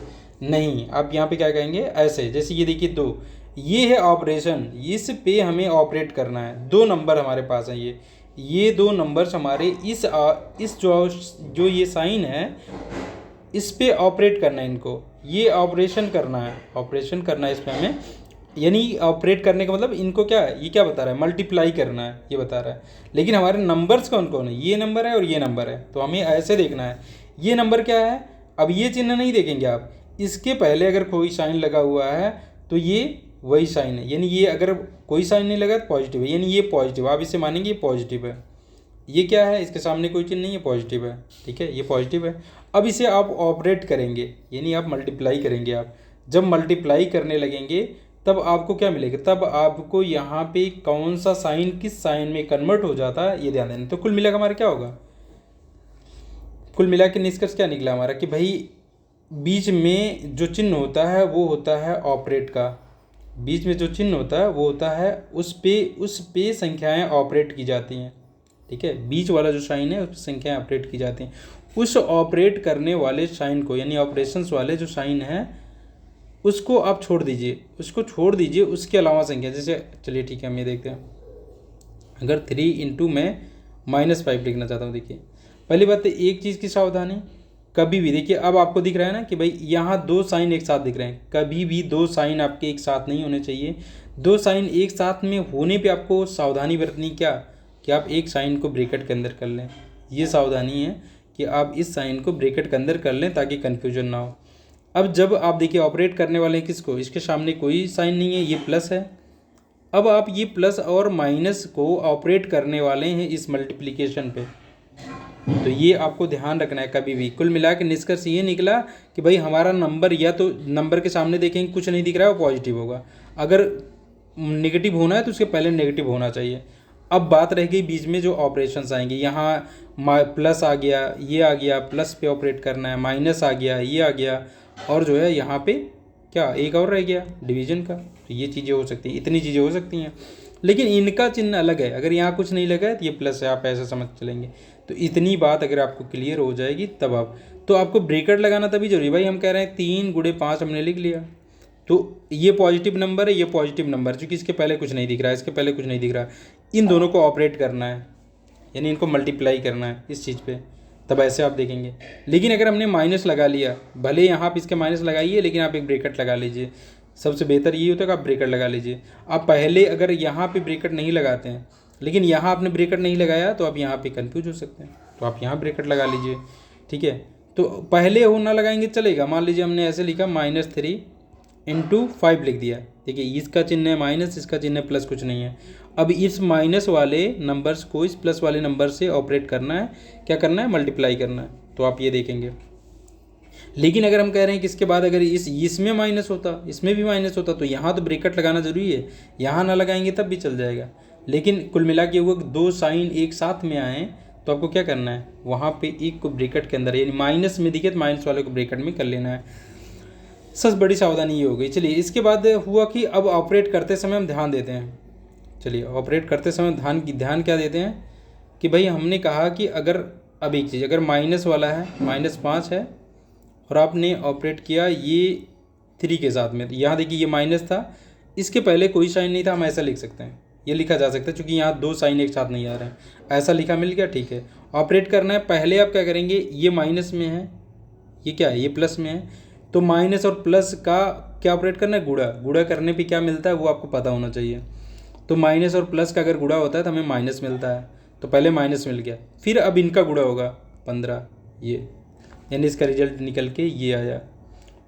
नहीं, आप यहाँ पे क्या कहेंगे, ऐसे, जैसे ये देखिए 2, ये है ऑपरेशन, इस पे हमें ऑपरेट करना है। 2 नंबर हमारे पास हैं, ये 2 नंबर्स हमारे इस जो ये साइन है इस पे ऑपरेट करना है, इनको ये ऑपरेशन करना है, ऑपरेशन करना है इस पे हमें, यानी ऑपरेट करने का मतलब इनको क्या है, ये क्या बता रहा है, मल्टीप्लाई करना है, ये बता रहा है। लेकिन हमारे नंबर्स कौन कौन है, ये नंबर है और ये नंबर है, तो हमें ऐसे देखना है ये नंबर क्या है। अब ये चिन्ह नहीं देखेंगे आप, इसके पहले अगर कोई साइन लगा हुआ है तो ये वही साइन है, यानी ये अगर कोई साइन नहीं लगा तो पॉजिटिव है, यानी ये पॉजिटिव, आप इसे मानेंगे ये पॉजिटिव है। ये क्या है, इसके सामने कोई चिन्ह नहीं है, पॉजिटिव है, ठीक है, ये पॉजिटिव है। अब इसे आप ऑपरेट करेंगे, यानी आप मल्टीप्लाई करेंगे। आप जब मल्टीप्लाई करने लगेंगे तब आपको क्या मिलेगा, तब आपको यहाँ पे कौन सा साइन किस साइन में कन्वर्ट हो जाता है ये ध्यान देना। तो कुल मिला के हमारा क्या होगा, कुल मिला के निष्कर्ष क्या निकला हमारा कि भाई बीच में जो चिन्ह होता है वो होता है ऑपरेट का, बीच में जो चिन्ह होता है वो होता है उस पे संख्याएं ऑपरेट की जाती हैं, ठीक है। बीच वाला जो साइन है उस पर संख्याएं ऑपरेट की जाती हैं। उस ऑपरेट करने वाले साइन को, यानी ऑपरेशंस वाले जो साइन है उसको आप छोड़ दीजिए, उसको छोड़ दीजिए, उसके अलावा संख्या, जैसे चलिए ठीक है हम ये देखते हैं। अगर 3 × मैं -5 लिखना चाहता हूँ, देखिए पहली बात तो एक चीज़ की सावधानी, कभी भी देखिए, अब आपको दिख रहा है ना कि भाई यहाँ 2 साइन एक साथ दिख रहे हैं, कभी भी 2 साइन आपके एक साथ नहीं होने चाहिए, दो साइन एक साथ में होने पे आपको सावधानी बरतनी क्या, कि आप एक साइन को ब्रैकेट के अंदर कर लें। ये सावधानी है कि आप इस साइन को ब्रैकेट के अंदर कर लें ताकि कन्फ्यूजन ना हो। अब जब आप देखिए ऑपरेट करने वाले हैं किसको, इसके सामने कोई साइन नहीं है, ये प्लस है। अब आप ये प्लस और माइनस को ऑपरेट करने वाले हैं इस मल्टीप्लिकेशन पे, तो ये आपको ध्यान रखना है कभी भी। कुल मिला के निष्कर्ष ये निकला कि भाई हमारा नंबर या तो नंबर के सामने देखेंगे कुछ नहीं दिख रहा है वो पॉजिटिव होगा, अगर नेगेटिव होना है तो उसके पहले नेगेटिव होना चाहिए। अब बात रह गई बीच में जो ऑपरेशंस आएंगे, यहाँ प्लस आ गया, ये आ गया, प्लस पे ऑपरेट करना है, माइनस आ गया, ये आ गया, और जो है यहाँ पे क्या एक और रह गया डिवीजन का। तो ये चीज़ें हो सकती हैं, इतनी चीज़ें हो सकती हैं, लेकिन इनका चिन्ह अलग है। अगर यहाँ कुछ नहीं लगा है तो ये प्लस है, आप ऐसा समझ चलेंगे। तो इतनी बात अगर आपको क्लियर हो जाएगी तब आप, तो आपको ब्रैकेट लगाना तभी जरूरी। भाई हम कह रहे हैं 3 गुणे 5 हमने लिख लिया, तो ये पॉजिटिव नंबर है, ये पॉजिटिव नंबर, क्योंकि इसके पहले कुछ नहीं दिख रहा है, इसके पहले कुछ नहीं दिख रहा है, इन दोनों को ऑपरेट करना है, यानी इनको मल्टीप्लाई करना है इस चीज़ पे, तब ऐसे आप देखेंगे। लेकिन अगर हमने माइनस लगा लिया, भले यहाँ आप इसके माइनस लगाइए लेकिन आप एक ब्रैकेट लगा लीजिए, सबसे बेहतर ये होता है कि आप ब्रैकेट लगा लीजिए। आप पहले अगर यहाँ पे ब्रैकेट नहीं लगाते हैं लेकिन यहाँ आपने ब्रैकेट नहीं लगाया तो आप यहाँ पे कंफ्यूज हो सकते हैं, तो आप यहाँ ब्रैकेट लगा लीजिए, ठीक है। तो पहले हो ना लगाएंगे चलेगा, मान लीजिए हमने ऐसे लिखा -3 × 5 लिख दिया, देखिए इसका चिन्ह है माइनस, इसका चिन्ह है प्लस, कुछ नहीं है। अब इस माइनस वाले नंबर्स को इस प्लस वाले नंबर से ऑपरेट करना है, क्या करना है, मल्टीप्लाई करना है, तो आप ये देखेंगे। लेकिन अगर हम कह रहे हैं कि इसके बाद अगर इसमें माइनस होता, इसमें भी माइनस होता, तो यहाँ तो ब्रैकेट लगाना जरूरी है, यहाँ ना लगाएंगे तब भी चल जाएगा। लेकिन कुल मिला के वो दो साइन एक साथ में आए तो आपको क्या करना है, वहाँ पे एक को ब्रैकेट के अंदर, यानी माइनस में दिखे तो माइनस वाले को ब्रैकेट में कर लेना है। सबसे बड़ी सावधानी ये हो गई। चलिए इसके बाद हुआ कि अब ऑपरेट करते समय हम ध्यान देते हैं। चलिए ऑपरेट करते समय ध्यान क्या देते हैं कि भाई हमने कहा कि अगर अब एक चीज़, अगर माइनस वाला है, -5 है और आपने ऑपरेट किया ये 3 के साथ में, तो यहाँ देखिए ये माइनस था, इसके पहले कोई साइन नहीं था, हम ऐसा लिख सकते हैं, ये लिखा जा सकता है, क्योंकि यहाँ 2 साइन एक साथ नहीं आ रहे हैं, ऐसा लिखा मिल गया, ठीक है। ऑपरेट करना है, पहले आप क्या करेंगे, ये माइनस में है, ये क्या है, ये प्लस में है, तो माइनस और प्लस का क्या ऑपरेट करना है, गुणा। गुणा करने पे क्या मिलता है वो आपको पता होना चाहिए। तो माइनस और प्लस का अगर गुणा होता है तो हमें माइनस मिलता है, तो पहले माइनस मिल गया, फिर अब इनका गुणा होगा 15, ये यानी इसका रिजल्ट निकल के ये आया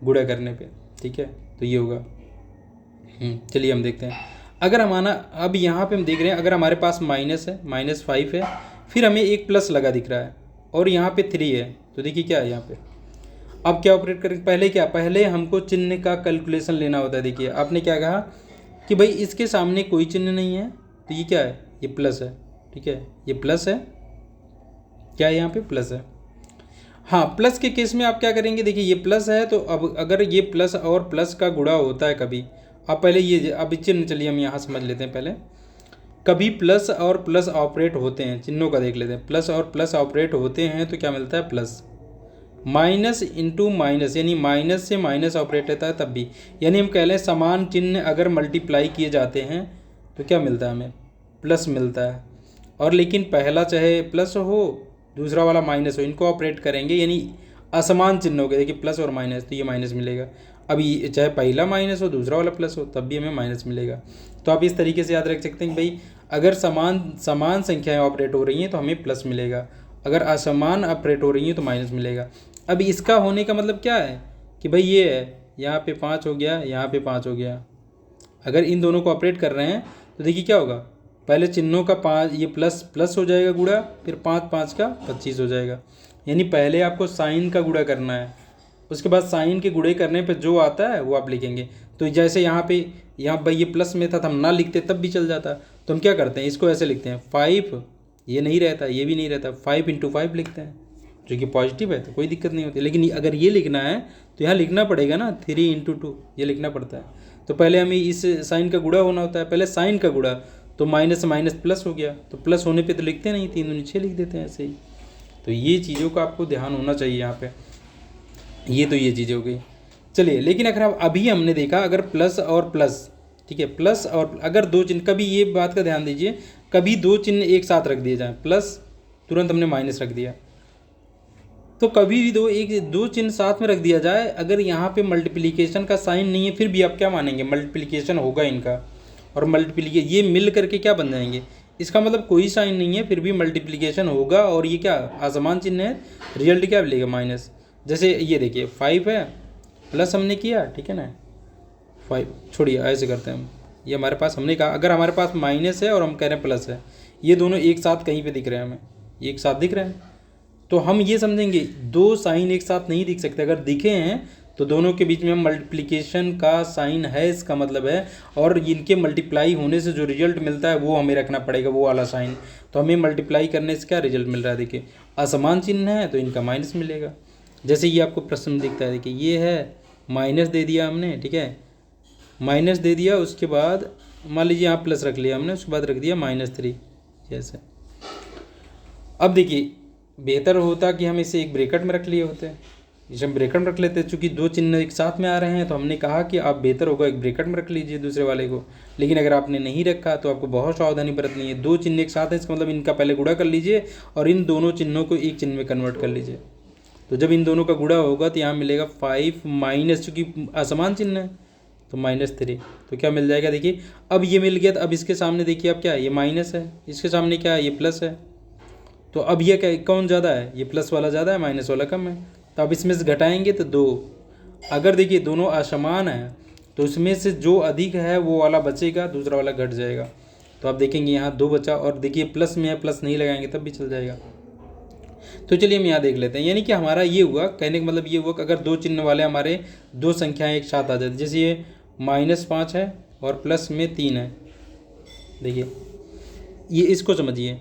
गुणा करने पे, ठीक है, तो ये होगा। चलिए हम देखते हैं, अगर हमारा अब यहाँ पे हम देख रहे हैं, अगर हमारे पास माइनस है, -5 है, फिर हमें एक प्लस लगा दिख रहा है और यहाँ पे 3 है, तो देखिए क्या है यहाँ पे। अब क्या ऑपरेट करें, पहले क्या, पहले हमको चिन्ह का कैलकुलेशन लेना होता है। देखिए आपने क्या कहा कि भाई इसके सामने कोई चिन्ह नहीं है, तो ये क्या है, ये प्लस है, ठीक है, ये प्लस है, क्या है यहाँ पे प्लस है। हाँ, प्लस के केस में आप क्या करेंगे, देखिए ये प्लस है, तो अब अगर ये प्लस और प्लस का गुणा होता है कभी, आप पहले ये अब चिन्ह, चलिए हम यहाँ समझ लेते हैं पहले। कभी प्लस और प्लस ऑपरेट होते हैं, चिन्हों का देख लेते हैं, प्लस और प्लस ऑपरेट होते हैं तो क्या मिलता है, प्लस। माइनस इंटू माइनस, यानी माइनस से माइनस ऑपरेट होता है तब भी, यानी हम कह लें समान चिन्ह अगर मल्टीप्लाई किए जाते हैं तो क्या मिलता है, हमें प्लस मिलता है। और लेकिन पहला चाहे प्लस हो, दूसरा वाला माइनस हो, इनको ऑपरेट करेंगे यानी असमान चिन्ह हो गए, देखिए प्लस और माइनस, तो ये माइनस मिलेगा। अभी चाहे पहला माइनस हो दूसरा वाला प्लस हो तब भी हमें माइनस मिलेगा। तो आप इस तरीके से याद रख सकते हैं कि भाई अगर समान संख्याएं ऑपरेट हो रही हैं तो हमें प्लस मिलेगा, अगर असमान ऑपरेट हो रही हैं तो माइनस मिलेगा। अब इसका होने का मतलब क्या है कि भाई ये है, यहाँ पे 5 हो गया, यहाँ पे 5 हो गया, अगर इन दोनों को ऑपरेट कर रहे हैं तो देखिए क्या होगा, पहले चिन्हों का 5, ये प्लस प्लस हो जाएगा गुणा, फिर 5 5 का 25 हो जाएगा, यानी पहले आपको साइन का गुणा करना है, उसके बाद साइन के गुणे करने पे जो आता है वो आप लिखेंगे। तो जैसे यहाँ भाई ये प्लस में था तो हम ना लिखते तब भी चल जाता, तो हम क्या करते हैं, इसको ऐसे लिखते हैं 5, ये नहीं रहता, ये भी नहीं रहता, 5 × 5 लिखते हैं, जो कि पॉजिटिव है तो कोई दिक्कत नहीं होती। लेकिन अगर ये लिखना है तो यहाँ लिखना पड़ेगा ना, 3 × 2 ये लिखना पड़ता है। तो पहले हमें इस साइन का गुणा होना होता है, पहले साइन का गुणा, तो माइनस माइनस प्लस हो गया, तो प्लस होने पे तो लिखते नहीं, 3 दूनी 6 लिख देते हैं ऐसे ही। तो ये चीज़ों का आपको ध्यान होना चाहिए यहाँ पे, ये चीज़ें हो गई। चलिए, लेकिन अगर आप अभी हमने देखा अगर प्लस और प्लस, ठीक है, प्लस और अगर दो चिन्ह, कभी ये बात का ध्यान दीजिए, कभी दो चिन्ह एक साथ रख दिए जाएँ, प्लस तुरंत हमने माइनस रख दिया, तो कभी भी दो चिन्ह साथ में रख दिया जाए, अगर यहाँ पे मल्टीप्लिकेशन का साइन नहीं है फिर भी आप क्या मानेंगे, मल्टीप्लिकेशन होगा इनका, और मल्टीप्लिकेशन, ये मिल करके क्या बन जाएंगे, इसका मतलब कोई साइन नहीं है फिर भी मल्टीप्लिकेशन होगा, और ये क्या असमान चिन्ह है, रिजल्ट क्या मिलेगा माइनस। जैसे ये देखिए 5 है प्लस हमने किया, ठीक है ना, 5 छोड़िए ऐसे करते हैं हम, ये हमारे पास हमने कहा अगर हमारे पास माइनस है और हम कह रहे हैं प्लस है, ये दोनों एक साथ कहीं पे दिख रहे हैं हमें, ये एक साथ दिख रहे हैं, तो हम ये समझेंगे दो साइन एक साथ नहीं दिख सकते, अगर दिखे हैं तो दोनों के बीच में मल्टीप्लिकेशन का साइन है, इसका मतलब है, और इनके मल्टीप्लाई होने से जो रिजल्ट मिलता है वो हमें रखना पड़ेगा, वो वाला साइन। तो हमें मल्टीप्लाई करने से क्या रिजल्ट मिल रहा है, देखिए असमान चिन्ह है तो इनका माइनस मिलेगा। जैसे ये आपको प्रश्न में दिखता है, देखिए ये है माइनस दे दिया हमने, ठीक है, माइनस दे दिया, उसके बाद मान लीजिए यहाँ प्लस रख लिया हमने, उसके बाद रख दिया -3 जैसे। अब देखिए बेहतर होता कि हम इसे एक ब्रैकेट में रख लिए होते, इसे हम ब्रैकेट में रख लेते, चूँकि दो चिन्ह एक साथ में आ रहे हैं तो हमने कहा कि आप बेहतर होगा एक ब्रैकेट में रख लीजिए दूसरे वाले को। लेकिन अगर आपने नहीं रखा तो आपको बहुत सावधानी बरतनी है, दो चिन्ह एक साथ हैं इसका मतलब इनका पहले गुणा कर लीजिए और इन दोनों चिन्हों को एक चिन्ह में कन्वर्ट कर लीजिए। तो जब इन दोनों का गुणा होगा तो यहाँ मिलेगा 5 माइनस, चूँकि असमान चिन्ह है तो -3, तो क्या मिल जाएगा, देखिए अब ये मिल गया। तो अब इसके सामने देखिए अब क्या है, ये माइनस है, इसके सामने क्या है, ये प्लस है, तो अब ये क्या कौन ज़्यादा है, ये प्लस वाला ज़्यादा है, माइनस वाला कम है, तो अब इसमें से घटाएंगे तो 2। अगर देखिए दोनों असमान है तो उसमें से जो अधिक है वो वाला बचेगा, दूसरा वाला घट जाएगा। तो आप देखेंगे यहाँ 2 बचा, और देखिए प्लस में है, प्लस नहीं लगाएंगे तब भी चल जाएगा। तो चलिए हम यहाँ देख लेते हैं, यानी कि हमारा ये हुआ, कहने का मतलब ये हुआ कि अगर दो चिन्ह वाले हमारे दो संख्याएं एक साथ आ जाती, जैसे ये -5 है और प्लस में 3 है, देखिए ये इसको समझिए,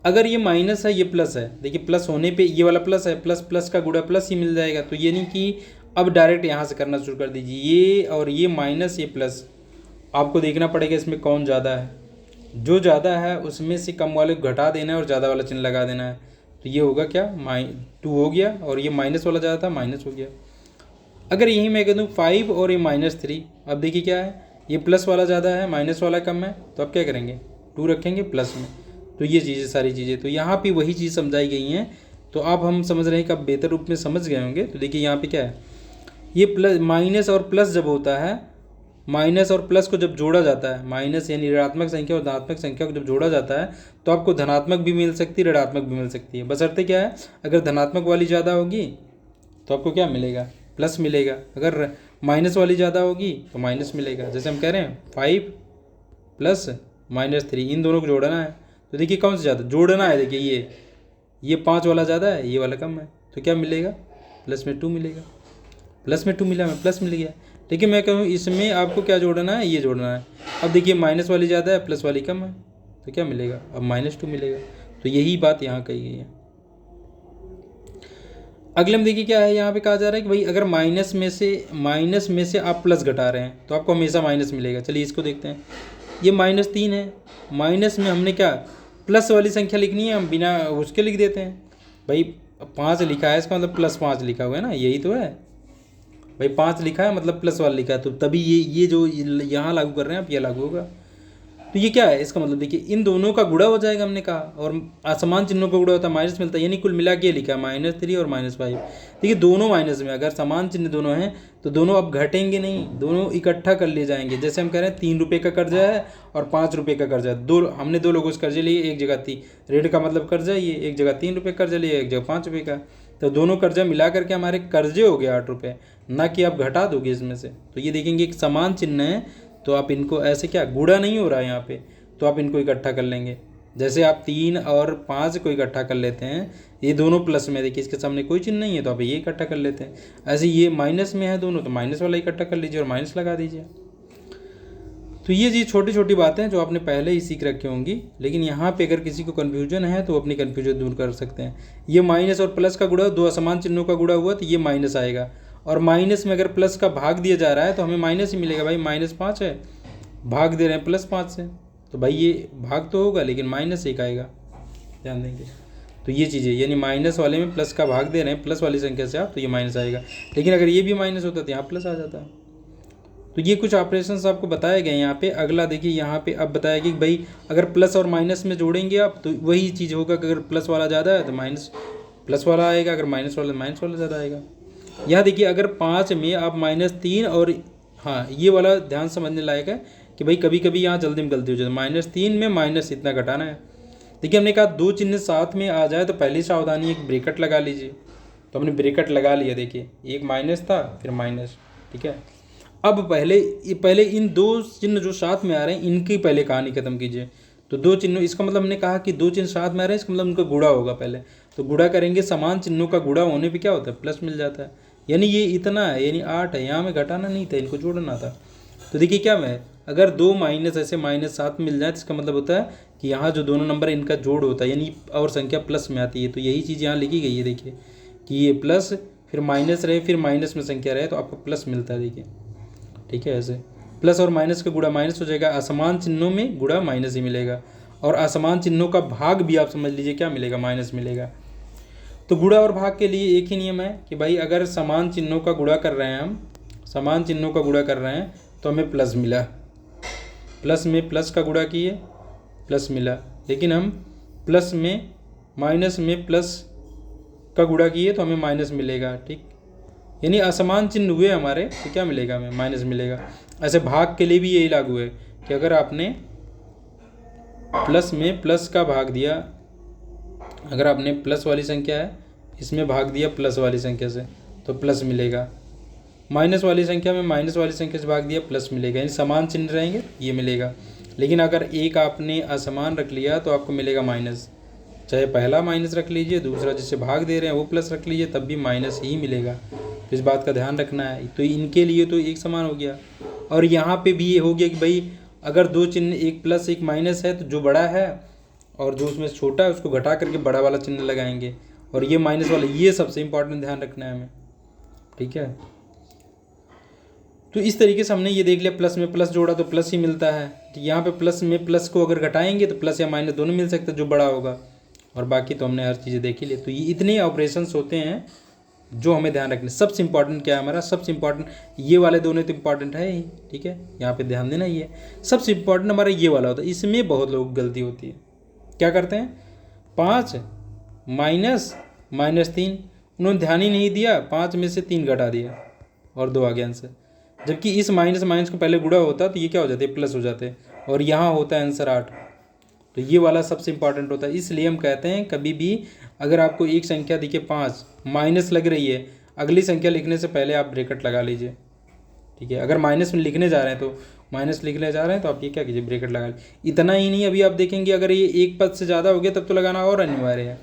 अगर ये माइनस है ये प्लस है, देखिए प्लस होने पे ये वाला प्लस है, प्लस प्लस का गुणा प्लस ही मिल जाएगा। तो ये नहीं कि अब डायरेक्ट यहाँ से करना शुरू कर दीजिए, ये और ये माइनस ये प्लस, आपको देखना पड़ेगा इसमें कौन ज़्यादा है, जो ज़्यादा है उसमें से कम वाले को घटा देना है और ज़्यादा वाला चिन्ह लगा देना है। तो ये होगा क्या, -2 हो गया, और ये माइनस वाला ज़्यादा था, माइनस हो गया। अगर यही मैं कह दूँ 5 और ये -3, अब देखिए क्या है, ये प्लस वाला ज़्यादा है, माइनस वाला कम है, तो अब क्या करेंगे 2 रखेंगे प्लस में। तो ये चीज़ें सारी चीज़ें, तो यहाँ पे वही चीज़ समझाई गई हैं। तो आप हम समझ रहे हैं कि आप बेहतर रूप में समझ गए होंगे। तो देखिए यहाँ पे क्या है, ये प्लस माइनस और प्लस जब होता है, माइनस और प्लस को जब जोड़ा जाता है, माइनस यानी ऋणात्मक संख्या और धनात्मक संख्या को जब जोड़ा जाता है तो आपको धनात्मक भी मिल सकती है, ऋणात्मक भी मिल सकती है। बशर्ते क्या है, अगर धनात्मक वाली ज़्यादा होगी तो आपको क्या मिलेगा, प्लस मिलेगा, अगर माइनस वाली ज़्यादा होगी तो माइनस मिलेगा। जैसे हम कह रहे हैं 5 प्लस -3, इन दोनों को जोड़ना है, तो देखिए कौन सा ज़्यादा जोड़ना है, देखिए ये 5 वाला ज़्यादा है, ये वाला कम है, तो क्या मिलेगा, प्लस में 2 मिलेगा, प्लस में 2 मिला, मैं प्लस मिल गया। लेकिन मैं कहूँ इसमें आपको क्या जोड़ना है, ये जोड़ना है। अब देखिए माइनस वाली ज़्यादा है, प्लस वाली कम है, तो क्या मिलेगा, अब -2 मिलेगा। तो यही बात यहाँ कही गई है। अगले में देखिए क्या है, यहाँ पे कहा जा रहा है कि भाई अगर माइनस में से आप प्लस घटा रहे हैं तो आपको हमेशा माइनस मिलेगा। चलिए इसको देखते हैं, ये -3 है, माइनस में हमने क्या प्लस वाली संख्या लिखनी है, हम बिना उसके लिख देते हैं। भाई 5 लिखा है, इसका मतलब +5 लिखा हुआ है ना, यही तो है भाई, 5 लिखा है मतलब प्लस वाला लिखा है, तो तभी ये जो यहाँ लागू कर रहे हैं आप, ये लागू होगा। तो ये क्या है, इसका मतलब देखिए इन दोनों का गुणा हो जाएगा, हमने कहा, और असमान चिन्हों का गुणा होता है माइनस मिलता है, यानी कुल मिला के लिखा है -3 और -5। देखिए दोनों माइनस में, अगर समान चिन्ह दोनों हैं तो दोनों अब घटेंगे नहीं, दोनों इकट्ठा कर लिए जाएंगे। जैसे हम कह रहे हैं 3 रुपये का कर्जा है और 5 रुपये का कर्जा है, हमने दो लोगों से कर्जे लिए, एक जगह ऋण का मतलब कर्जा, ये एक जगह 3 रुपये कर्जा लिया, एक जगह 5 रुपये का, तो दोनों कर्जा मिला करके हमारे कर्जे हो गए 8 रुपये, ना कि आप घटा दोगे इसमें से। तो ये देखेंगे एक समान चिन्ह है तो आप इनको ऐसे क्या गुणा नहीं हो रहा है यहाँ पे, तो आप इनको इकट्ठा कर लेंगे। जैसे आप 3 और 5 को इकट्ठा कर लेते हैं, ये दोनों प्लस में, देखिए इसके सामने कोई चिन्ह नहीं है तो आप ये इकट्ठा कर लेते हैं। ऐसे ये माइनस में है दोनों, तो माइनस वाला इकट्ठा कर लीजिए और माइनस लगा दीजिए। तो ये जी छोटी छोटी बातें जो आपने पहले ही सीख रखी होंगी, लेकिन यहाँ पे अगर किसी को कन्फ्यूजन है तो अपनी कन्फ्यूजन दूर कर सकते हैं। ये माइनस और प्लस का गुणा, दो असमान चिन्हों का गुणा हुआ तो ये माइनस आएगा, और माइनस में अगर प्लस का भाग दिया जा रहा है तो हमें माइनस ही मिलेगा। भाई -5 है, भाग दे रहे हैं +5 से, तो भाई ये भाग तो होगा लेकिन -1 आएगा, ध्यान देंगे। तो ये चीज़ें, यानी माइनस वाले में प्लस का भाग दे रहे हैं प्लस वाली संख्या से आप, तो ये माइनस आएगा। लेकिन अगर ये भी माइनस होता तो यहाँ प्लस आ जाता है। तो ये कुछ ऑपरेशंस आपको बताए गए यहाँ पे। अगला देखिए यहाँ पे अब बताया कि भाई अगर प्लस और माइनस में जोड़ेंगे आप तो वही चीज़ होगा कि अगर प्लस वाला ज़्यादा है तो माइनस प्लस वाला आएगा, अगर माइनस वाला ज़्यादा आएगा। यहाँ देखिए अगर 5 में आप -3 और, हाँ ये वाला ध्यान समझने लायक है कि भाई कभी कभी यहाँ जल्दी में गलती हो जाती है। -3 में माइनस इतना घटाना है। देखिए हमने कहा दो चिन्ह साथ में आ जाए तो पहली सावधानी एक ब्रैकेट लगा लीजिए। तो हमने ब्रैकेट लगा लिया, देखिए एक माइनस था फिर माइनस, ठीक है। अब पहले इन दो चिन्ह जो साथ में आ रहे हैं इनकी पहले कहानी खत्म कीजिए। तो दो चिन्हों, इसका मतलब हमने कहा कि दो चिन्ह साथ में आ रहे हैं, इसका मतलब उनका गुणा होगा पहले। तो गुणा करेंगे, समान चिन्हों का गुणा होने पे क्या होता है, प्लस मिल जाता है। यानी ये इतना है, यानी 8 है, यहाँ में घटाना नहीं था, इनको जोड़ना था। तो देखिए क्या मैं, अगर दो माइनस ऐसे माइनस साथ मिल जाए तो इसका मतलब होता है कि यहाँ जो दोनों नंबर है इनका जोड़ होता है, यानी और संख्या प्लस में आती है। तो यही चीज़ यहाँ लिखी गई है, देखिए कि ये प्लस फिर माइनस रहे फिर माइनस में संख्या रहे तो आपको प्लस मिलता है, देखिए, ठीक है। ऐसे प्लस और माइनस का गुणा माइनस हो जाएगा, असमान चिन्हों में गुणा माइनस ही मिलेगा, और असमान चिन्हों का भाग भी आप समझ लीजिए क्या मिलेगा, माइनस मिलेगा। तो गुणा और भाग के लिए एक ही नियम है कि भाई अगर समान चिन्हों का गुणा कर रहे हैं, हम समान चिन्हों का गुणा कर रहे हैं तो हमें प्लस मिला, प्लस में प्लस का गुणा किए प्लस मिला, लेकिन हम प्लस में माइनस में प्लस का गुणा किए तो हमें माइनस मिलेगा, ठीक। यानी असमान चिन्ह हुए हमारे तो क्या मिलेगा, हमें माइनस मिलेगा। ऐसे भाग के लिए भी यही लागू है कि अगर आपने प्लस में प्लस का भाग दिया, अगर आपने प्लस वाली संख्या है इसमें भाग दिया प्लस वाली संख्या से तो प्लस मिलेगा, माइनस वाली संख्या में माइनस वाली संख्या से भाग दिया प्लस मिलेगा, यानी समान चिन्ह रहेंगे ये मिलेगा। लेकिन अगर एक आपने असमान रख लिया तो आपको मिलेगा माइनस, चाहे पहला माइनस रख लीजिए, दूसरा जिससे भाग दे रहे हैं वो प्लस रख लीजिए, तब भी माइनस ही मिलेगा। तो इस बात का ध्यान रखना है। तो इनके लिए तो एक समान हो गया, और यहाँ पे भी ये हो गया कि भाई अगर दो चिन्ह एक प्लस एक माइनस है तो जो बड़ा है और जो उसमें छोटा है उसको घटा करके बड़ा वाला चिन्ह लगाएंगे, और ये माइनस वाला, ये सबसे इंपॉर्टेंट ध्यान रखना है हमें, ठीक है। तो इस तरीके से हमने ये देख लिया, प्लस में प्लस जोड़ा तो प्लस ही मिलता है। तो यहाँ पे प्लस में प्लस को अगर घटाएंगे तो प्लस या माइनस दोनों मिल सकते हैं, जो बड़ा होगा, और बाकी तो हमने हर चीज़ें देख ही ली। तो ये इतने ऑपरेशंस होते हैं जो हमें ध्यान रखने। सबसे इंपॉर्टेंट क्या है हमारा, सबसे इंपॉर्टेंट ये वाले दोनों तो इंपॉर्टेंट है ही, ठीक है, यहाँ पे ध्यान देना। ये सबसे इंपॉर्टेंट हमारा ये वाला होता है, इसमें बहुत लोग गलती होती है। क्या करते हैं, 5 माइनस -3, उन्होंने ध्यान ही नहीं दिया, 5 में से 3 घटा दिया और 2 आ गया आंसर। जबकि इस माइनस माइनस को पहले गुणा होता तो ये क्या हो जाते, प्लस हो जाते, और यहाँ होता है आंसर 8। तो ये वाला सबसे इंपॉर्टेंट होता है। इसलिए हम कहते हैं कभी भी अगर आपको एक संख्या दिखे 5 माइनस लग रही है, अगली संख्या लिखने से पहले आप ब्रैकेट लगा लीजिए, ठीक है। अगर माइनस में लिखने जा रहे हैं तो माइनस लिखने जा रहे हैं तो आप ये क्या कीजिए, ब्रैकेट लगा लीजिए। इतना ही नहीं, अभी आप देखेंगे अगर ये एक पद से ज़्यादा हो गया तब तो लगाना और अनिवार्य है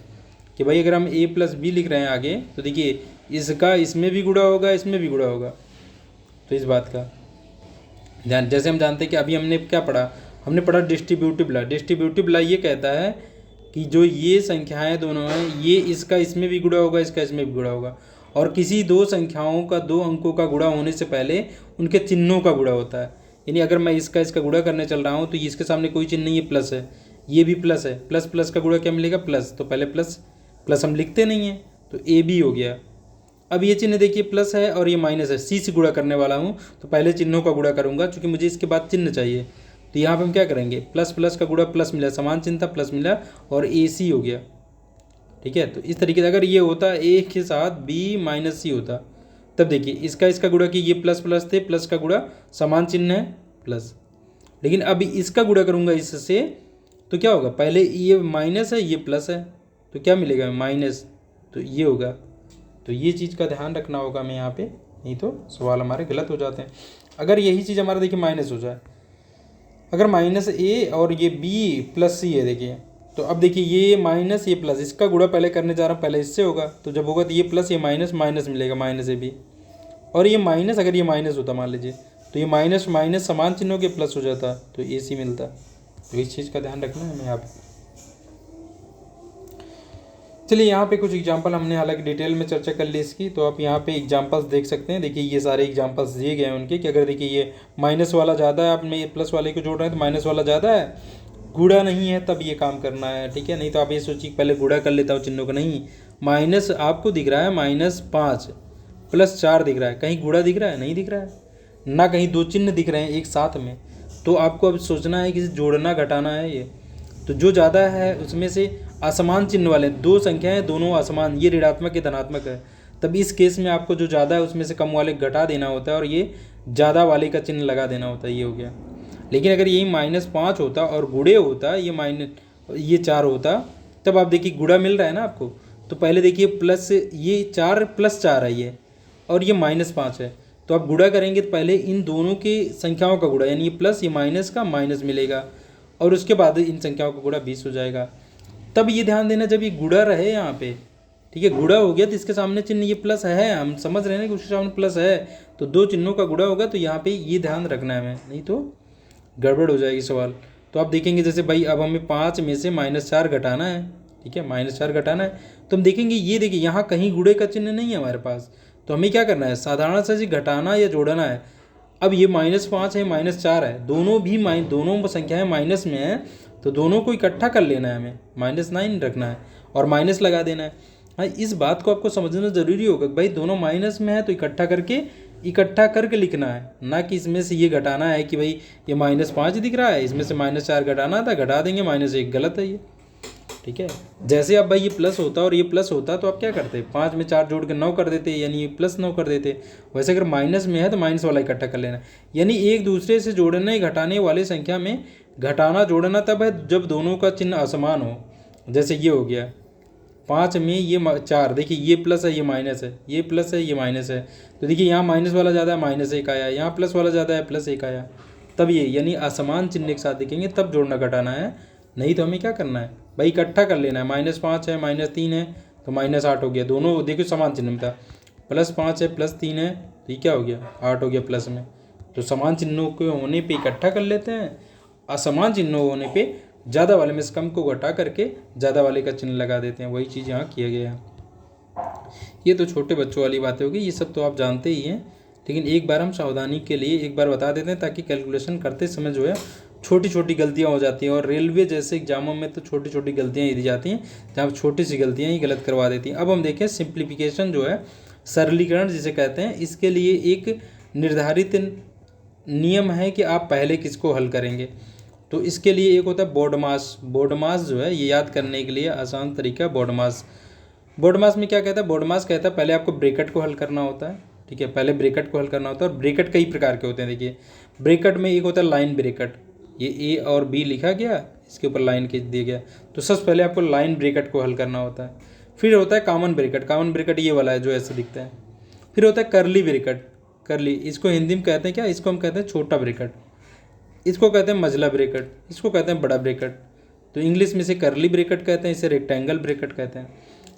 कि भाई अगर हम a + b लिख रहे हैं आगे तो देखिए इसका इसमें भी गुणा होगा, इसमें भी गुणा होगा। तो इस बात का ध्यान, जैसे हम जानते हैं कि अभी हमने क्या पढ़ा, हमने पढ़ा डिस्ट्रीब्यूटिव लॉ। डिस्ट्रीब्यूटिव लॉ ये कहता है कि जो ये संख्याएं दोनों हैं, ये इसका इसमें भी गुणा होगा, इसका इसमें भी गुणा होगा, और किसी दो संख्याओं का दो अंकों का गुणा होने से पहले उनके चिन्हों का गुणा होता है। यानी अगर मैं इसका गुणा करने चल रहा हूँ तो इसके सामने कोई चिन्ह नहीं है, प्लस है, ये भी प्लस है, प्लस प्लस का गुणा क्या मिलेगा, प्लस। तो पहले प्लस प्लस हम लिखते नहीं हैं तो ए बी हो गया। अब ये चिन्ह देखिए प्लस है और ये माइनस है, सी से गुणा करने वाला हूँ तो पहले चिन्हों का गुणा करूँगा क्योंकि मुझे इसके बाद चिन्ह चाहिए। तो यहाँ पे हम क्या करेंगे, प्लस प्लस का गुणा प्लस मिला, समान चिन्ह था प्लस मिला और ए सी हो गया, ठीक है। तो इस तरीके से अगर ये होता ए के साथ बी माइनस सी होता, तब देखिए इसका गुणा कि ये प्लस प्लस थे, प्लस का गुणा समान चिन्ह है प्लस, लेकिन अब इसका गुणा करूँगा इससे तो क्या होगा, पहले ये माइनस है ये प्लस है तो क्या मिलेगा माइनस, तो ये होगा। तो ये चीज़ का ध्यान रखना होगा हमें यहाँ पे, नहीं तो सवाल हमारे गलत हो जाते हैं। अगर यही चीज़ हमारा देखिए माइनस हो जाए, अगर माइनस ए और ये बी प्लस सी है देखिए, तो अब देखिए ये माइनस ये प्लस, इसका गुणा पहले करने जा रहा हूँ, पहले इससे होगा, तो जब होगा तो ये प्लस ये माइनस माइनस मिलेगा, माइनस ए बी, और ये माइनस अगर ये माइनस होता मान लीजिए तो ये माइनस माइनस समान चिन्हों के प्लस हो जाता तो ए सी मिलता। तो इस चीज़ का ध्यान रखना है हमें यहाँ पे। चलिए यहाँ पे कुछ एग्जांपल हमने हालांकि डिटेल में चर्चा कर ली इसकी, तो आप यहाँ पे एग्जांपल्स देख सकते हैं। देखिए ये सारे एग्जांपल्स दिए गए हैं उनके कि अगर देखिए ये माइनस वाला ज़्यादा है, आपने ये प्लस वाले को जोड़ रहे हैं तो माइनस वाला ज़्यादा है, गुणा नहीं है तब ये काम करना है, ठीक है। नहीं तो आप ये सोचिए पहले गुणा कर लेता हूँ चिन्हों को, नहीं, माइनस आपको दिख रहा है -5 + 4 दिख रहा है, कहीं गुणा दिख रहा है, नहीं दिख रहा है ना, कहीं दो चिन्ह दिख रहे हैं एक साथ में। तो आपको अब सोचना है कि जोड़ना घटाना है ये, तो जो ज़्यादा है उसमें से असमान चिन्ह वाले दो संख्याएं दोनों असमान, ये ऋणात्मक ये धनात्मक है, तब इस केस में आपको जो ज़्यादा है उसमें से कम वाले घटा देना होता है और ये ज़्यादा वाले का चिन्ह लगा देना होता है, ये हो गया। लेकिन अगर यही -5 होता और गुणे होता, ये 4 होता, तब आप देखिए गुणा मिल रहा है ना आपको। तो पहले देखिए प्लस, ये 4 + 4 है ये, और ये -5 है। तो आप गुणा करेंगे तो पहले इन दोनों की संख्याओं का गुणा, यानी ये प्लस ये माइनस का माइनस मिलेगा, और उसके बाद इन संख्याओं का गुणा 20 हो जाएगा। तब ये ध्यान देना जब ये गुणा रहे यहाँ पे, ठीक है, गुणा हो गया तो इसके सामने चिन्ह ये प्लस है, हम समझ रहे हैं ना कि उसके सामने प्लस है, तो 2 चिन्हों का गुणा होगा, तो यहाँ पे ये ध्यान रखना है हमें, नहीं तो गड़बड़ हो जाएगी सवाल। तो आप देखेंगे जैसे भाई अब हमें 5 में से -4 घटाना है, ठीक है, -4 घटाना है, तो हम देखेंगे ये देखिए यहाँ कहीं गुणे का चिन्ह नहीं है हमारे पास, तो हमें क्या करना है, साधारण सा जी घटाना या जोड़ना है। अब ये -5 है -4 है, दोनों संख्याएं माइनस में है, तो दोनों को इकट्ठा कर लेना है, हमें -9 रखना है और माइनस लगा देना है। हाँ, इस बात को आपको समझना ज़रूरी होगा कि भाई दोनों माइनस में है तो इकट्ठा करके लिखना है, ना कि इसमें से ये घटाना है कि भाई ये -5 दिख रहा है, इसमें से -4 घटाना था, घटा देंगे -1, गलत है ये, ठीक है। जैसे अब भाई ये प्लस होता और ये प्लस होता तो आप क्या करते, 5 में 4 जोड़ के 9 कर देते, यानी ये +9 कर देते। वैसे अगर माइनस में है तो माइनस वाला इकट्ठा कर लेना, यानी एक दूसरे से जोड़ने घटाने वाले संख्या में घटाना जोड़ना तब है जब दोनों का चिन्ह असमान हो। जैसे ये हो गया 5 में ये 4, देखिए ये प्लस है ये माइनस है, ये प्लस है ये माइनस है, तो देखिए यहाँ माइनस वाला ज़्यादा है -1 आया, यहाँ प्लस वाला ज़्यादा है +1 आया। तब ये यानी असमान चिन्ह के साथ दिखेंगे तब जोड़ना घटाना है, नहीं तो हमें क्या करना है भाई इकट्ठा कर लेना है। -5 है -3 है तो -8 हो गया, दोनों देखिए समान चिन्ह में था, +5 है +3 है तो ये क्या हो गया 8 हो गया प्लस में। तो समान चिन्हों के होने पे इकट्ठा कर लेते हैं, असमान चिन्हों होने पे ज़्यादा वाले में से कम को घटा करके ज़्यादा वाले का चिन्ह लगा देते हैं, वही चीज़ यहाँ किया गया है। ये तो छोटे बच्चों वाली बातें होगी, ये सब तो आप जानते ही हैं, लेकिन एक बार हम सावधानी के लिए एक बार बता देते हैं ताकि कैलकुलेशन करते समय जो है छोटी छोटी गलतियाँ हो जाती हैं। और रेलवे जैसे एग्जामों में तो छोटी छोटी गलतियाँ ही दी जाती हैं, जहाँ छोटी सी गलतियाँ ही गलत करवा देती हैं। अब हम देखें सिंप्लीफिकेशन जो है, सरलीकरण जिसे कहते हैं, इसके लिए एक निर्धारित नियम है कि आप पहले किसको हल करेंगे। तो इसके लिए एक होता है बोर्ड मास जो है, ये याद करने के लिए आसान तरीका बोर्ड मास में क्या कहता है, बोर्ड मास कहता है पहले आपको ब्रैकेट को हल करना होता है, ठीक है, पहले ब्रैकेट को हल करना होता है। और ब्रैकेट कई प्रकार के होते हैं, देखिए ब्रैकेट में एक होता है लाइन ब्रैकेट, ये ए और बी लिखा गया, इसके ऊपर लाइन खींच दिया गया, तो सबसे पहले आपको लाइन ब्रैकेट को हल करना होता है। फिर होता है कॉमन ब्रैकेट ये वाला है जो ऐसे दिखता है। फिर होता है कर्ली ब्रैकेट, इसको हिंदी में कहते हैं क्या, इसको हम कहते हैं छोटा ब्रैकेट, इसको कहते हैं मझला ब्रैकेट, इसको कहते हैं बड़ा ब्रैकेट। तो इंग्लिश में इसे कर्ली ब्रैकेट कहते हैं, इसे रेक्टेंगल ब्रैकेट कहते हैं।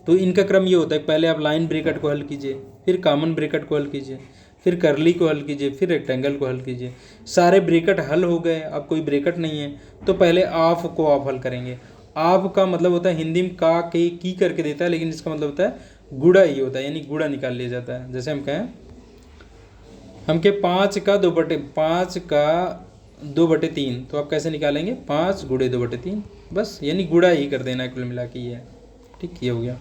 तो इनका क्रम ये होता है पहले आप लाइन ब्रैकेट को हल कीजिए, फिर कॉमन ब्रैकेट को हल कीजिए, फिर कर्ली को हल कीजिए, फिर रेक्टेंगल को हल कीजिए। सारे ब्रैकेट हल हो गए, अब कोई ब्रैकेट नहीं है तो पहले ऑफ को आप हल करेंगे। ऑफ का मतलब होता है हिंदी में का के की करके देता है, लेकिन इसका मतलब होता है गुड़ा ही होता है, यानी गुड़ा निकाल लिया जाता है। जैसे हम कहें हमके 5 का 2/3, तो आप कैसे निकालेंगे 5 × 2/3, बस यानी गुड़ा ही कर देना है कुल मिला के, ये है ठीक, ये हो गया।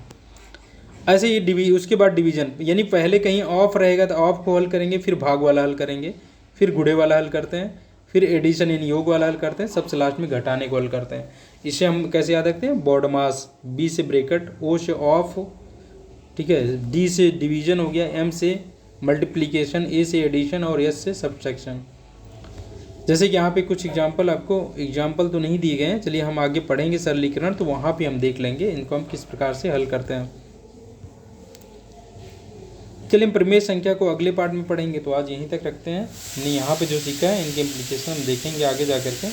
ऐसे ही उसके बाद डिवीजन, यानी पहले कहीं ऑफ रहेगा तो ऑफ को हल करेंगे, फिर भाग वाला हल करेंगे, फिर गुड़े वाला हल करते हैं, फिर एडिशन यानी योग वाला हल करते हैं, सबसे लास्ट में घटाने को हल करते हैं। इसे हम कैसे याद रखते हैं, बोर्ड मास, बी से ब्रैकेट, ओ से ऑफ, ठीक है, डी से डिवीजन हो गया, एम से मल्टीप्लिकेशन, ए से एडिशन और एस से सब्ट्रैक्शन। जैसे कि यहाँ पे कुछ एग्जाम्पल तो नहीं दिए गए हैं, चलिए हम आगे पढ़ेंगे सरलीकरण, तो वहाँ पे हम देख लेंगे इनको हम किस प्रकार से हल करते हैं। चलिए हम प्रमेय संख्या को अगले पार्ट में पढ़ेंगे, तो आज यहीं तक रखते हैं। नहीं, यहाँ पे जो सीखा है इनके इम्प्लीकेशन हम देखेंगे आगे जा करके।